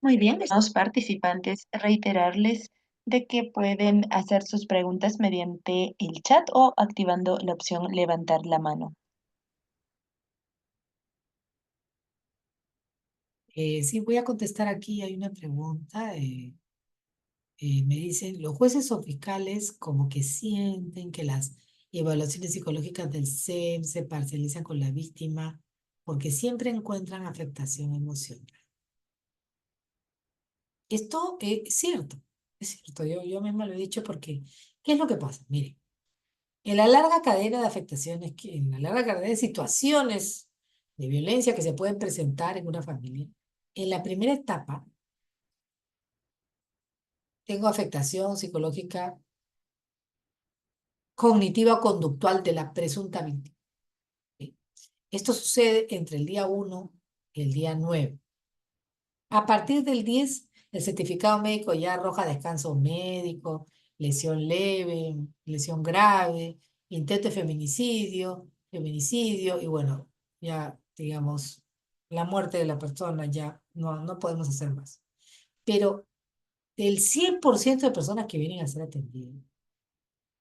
Muy bien, estimados participantes, reiterarles de que pueden hacer sus preguntas mediante el chat o activando la opción levantar la mano. Sí, voy a contestar aquí. Hay una pregunta. Me dicen, los jueces o fiscales como que sienten que las evaluaciones psicológicas del SEM se parcializan con la víctima porque siempre encuentran afectación emocional. Esto es cierto, yo misma lo he dicho porque, ¿qué es lo que pasa? Mire, en la larga cadena de afectaciones, en la larga cadena de situaciones de violencia que se pueden presentar en una familia, en la primera etapa tengo afectación psicológica cognitiva conductual de la presunta víctima. ¿Sí? Esto sucede entre el día 1 y el día 9. A partir del 10, el certificado médico ya arroja descanso médico, lesión leve, lesión grave, intento de feminicidio, feminicidio y bueno, ya digamos, la muerte de la persona ya no podemos hacer más. Pero del 100% de personas que vienen a ser atendidas,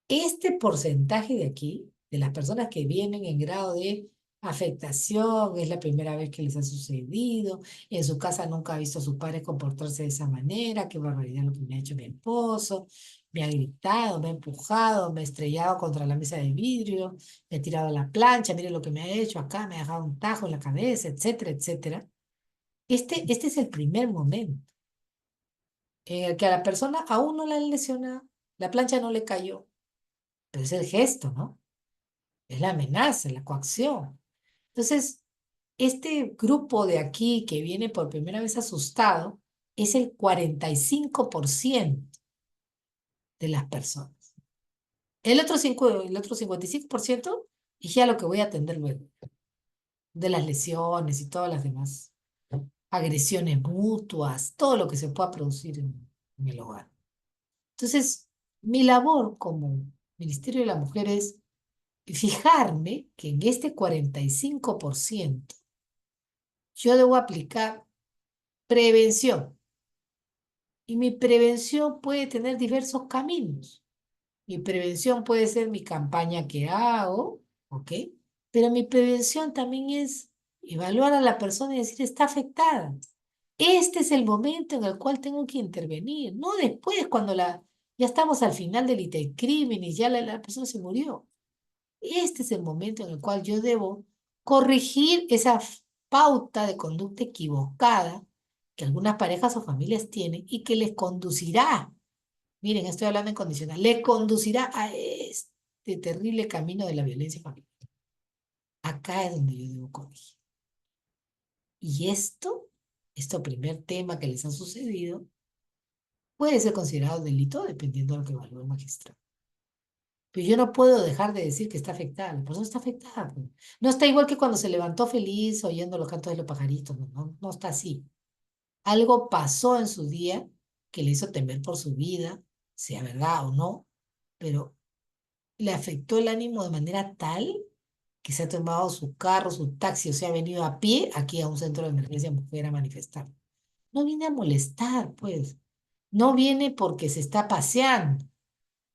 este porcentaje de aquí, de las personas que vienen en grado de afectación, es la primera vez que les ha sucedido, en su casa nunca ha visto a sus padres comportarse de esa manera, qué barbaridad lo que me ha hecho mi esposo, me ha gritado, me ha empujado, me ha estrellado contra la mesa de vidrio, me ha tirado a la plancha, mire lo que me ha hecho acá, me ha dejado un tajo en la cabeza, etcétera, etcétera. Este es el primer momento en el que a la persona aún no la han lesionado, la plancha no le cayó, pero es el gesto, ¿no? Es la amenaza, la coacción. Entonces, este grupo de aquí que viene por primera vez asustado es el 45% de las personas. El otro 55% Y ya lo que voy a atender luego, de las lesiones y todas las demás agresiones mutuas, todo lo que se pueda producir en el hogar. Entonces, mi labor como Ministerio de la Mujer es fijarme que en este 45% yo debo aplicar prevención. Y mi prevención puede tener diversos caminos. Mi prevención puede ser mi campaña que hago, ¿ok? Pero mi prevención también es evaluar a la persona y decir, está afectada. Este es el momento en el cual tengo que intervenir, no después cuando ya estamos al final del crimen y ya la persona se murió. Este es el momento en el cual yo debo corregir esa pauta de conducta equivocada que algunas parejas o familias tienen y que les conducirá, miren, estoy hablando en condicional, le conducirá a este terrible camino de la violencia familiar. Acá es donde yo debo corregir. Y esto primer tema que les ha sucedido, puede ser considerado delito dependiendo de lo que evalúe el magistrado. Pero yo no puedo dejar de decir que está afectada. La persona está afectada, pues. No está igual que cuando se levantó feliz oyendo los cantos de los pajaritos. No, no, no está así. Algo pasó en su día que le hizo temer por su vida, sea verdad o no, pero le afectó el ánimo de manera tal que se ha tomado su carro, su taxi, o sea, ha venido a pie aquí a un centro de emergencia mujer a manifestar. No viene a molestar, pues. No viene porque se está paseando.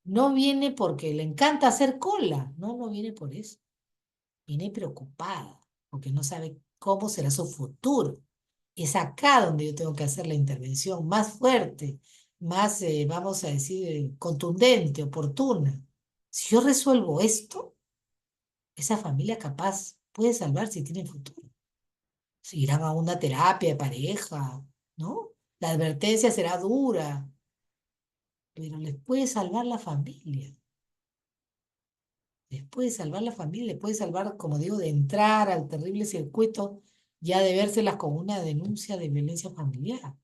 No viene porque le encanta hacer cola. No, no viene por eso. Viene preocupada porque no sabe cómo será su futuro. Es acá donde yo tengo que hacer la intervención más fuerte, más, vamos a decir, contundente, oportuna. Si yo resuelvo esto, esa familia capaz puede salvar si tiene futuro. Si irán a una terapia de pareja, ¿no? La advertencia será dura, pero les puede salvar la familia. Les puede salvar la familia, les puede salvar, como digo, de entrar al terrible circuito ya de vérselas como una denuncia de violencia familiar.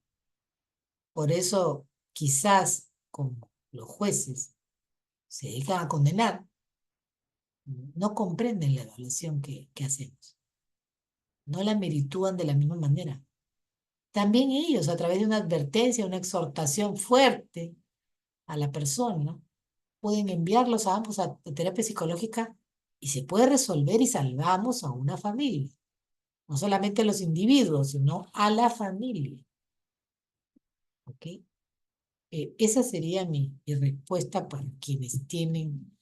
Por eso, quizás, como los jueces se dedican a condenar, no comprenden la evaluación que hacemos, no la meritúan de la misma manera. También ellos, a través de una advertencia, una exhortación fuerte a la persona, pueden enviarlos a ambos a terapia psicológica y se puede resolver y salvamos a una familia. No solamente a los individuos, sino a la familia. ¿Ok? Esa sería mi respuesta para quienes tienen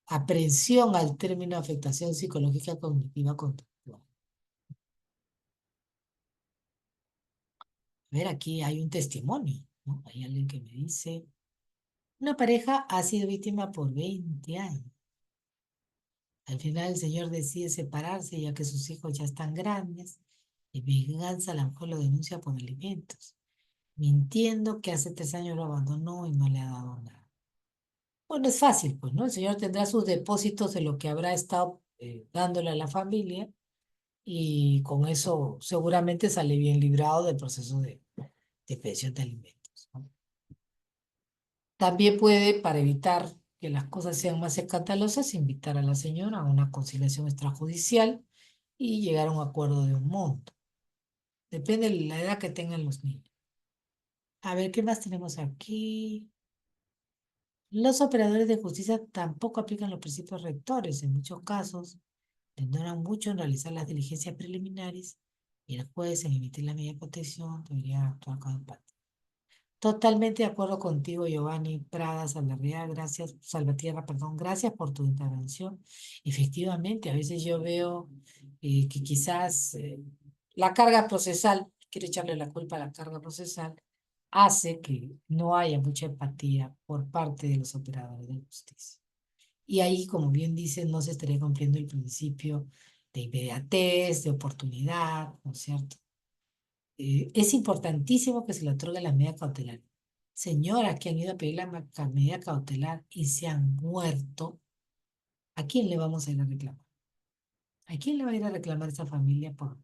aprehensión al término afectación psicológica cognitiva conductual. A ver, aquí hay un testimonio, ¿no? Hay alguien que me dice, una pareja ha sido víctima por 20 años. Al final el señor decide separarse ya que sus hijos ya están grandes. Y venganza a lo mejor lo denuncia por alimentos, mintiendo que hace 3 años lo abandonó y no le ha dado nada. Bueno, es fácil, pues, ¿no? El señor tendrá sus depósitos de lo que habrá estado dándole a la familia y con eso seguramente sale bien librado del proceso de pensión de alimentos, ¿no? También puede, para evitar que las cosas sean más escandalosas, invitar a la señora a una conciliación extrajudicial y llegar a un acuerdo de un monto. Depende de la edad que tengan los niños. A ver, ¿qué más tenemos aquí? Los operadores de justicia tampoco aplican los principios rectores. En muchos casos, demoran mucho en realizar las diligencias preliminares y el juez, en emitir la medida de protección, debería actuar con empatía. Totalmente de acuerdo contigo, Giovanni Prada Saldarriaga, gracias, Salvatierra, perdón, gracias por tu intervención. Efectivamente, a veces yo veo que quizás la carga procesal, quiero echarle la culpa a la carga procesal, hace que no haya mucha empatía por parte de los operadores de justicia. Y ahí, como bien dices, no se estaría cumpliendo el principio de inmediatez, de oportunidad, ¿no es cierto? Es importantísimo que se le otorgue la medida cautelar. Señoras que han ido a pedir la medida cautelar y se han muerto, ¿a quién le vamos a ir a reclamar? ¿A quién le va a ir a reclamar esa familia por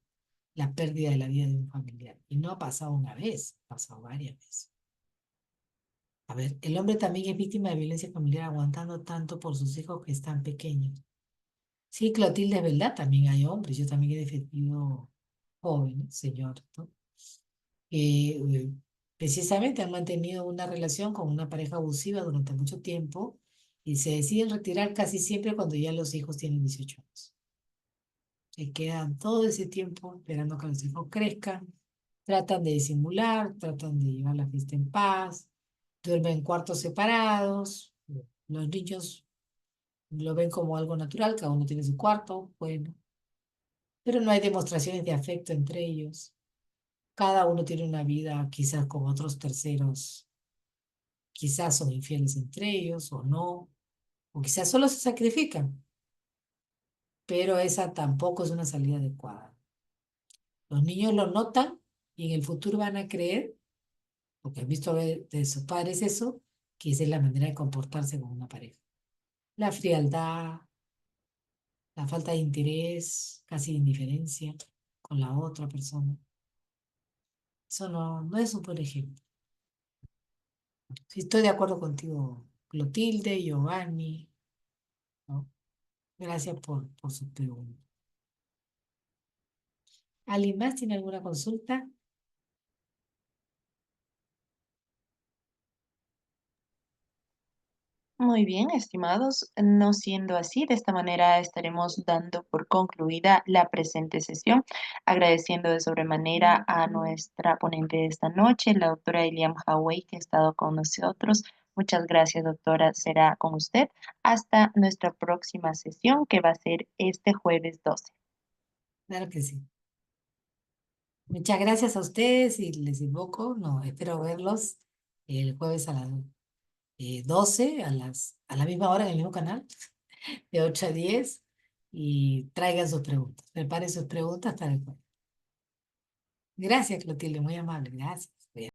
la pérdida de la vida de un familiar? Y no ha pasado una vez, ha pasado varias veces. A ver, el hombre también es víctima de violencia familiar aguantando tanto por sus hijos que están pequeños. Sí, Clotilde, es verdad, también hay hombres. Yo también he defendido jóvenes, señor, ¿no? Que precisamente han mantenido una relación con una pareja abusiva durante mucho tiempo y se deciden retirar casi siempre cuando ya los hijos tienen 18 años. Se quedan todo ese tiempo esperando que los hijos crezcan, tratan de disimular, tratan de llevar la fiesta en paz, duermen en cuartos separados, los niños lo ven como algo natural, cada uno tiene su cuarto, bueno, pero no hay demostraciones de afecto entre ellos. Cada uno tiene una vida quizás con otros terceros, quizás son infieles entre ellos o no, o quizás solo se sacrifican, pero esa tampoco es una salida adecuada. Los niños lo notan y en el futuro van a creer, porque han visto de sus padres eso, que esa es la manera de comportarse con una pareja. La frialdad, la falta de interés, casi de indiferencia con la otra persona. Eso no es un buen ejemplo. Sí, estoy de acuerdo contigo, Clotilde, Giovanni, ¿no? Gracias por su pregunta. ¿Alguien más tiene alguna consulta? Muy bien, estimados. No siendo así, de esta manera estaremos dando por concluida la presente sesión, agradeciendo de sobremanera a nuestra ponente de esta noche, la doctora Eliam Hawey, que ha estado con nosotros. Muchas gracias, doctora. Será con usted hasta nuestra próxima sesión, que va a ser este jueves 12. Claro que sí. Muchas gracias a ustedes y les invoco, no, espero verlos el jueves a las 12, a la misma hora en el mismo canal, de 8 a 10, y traigan sus preguntas. Preparen sus preguntas para el jueves. Gracias, Clotilde, muy amable, gracias.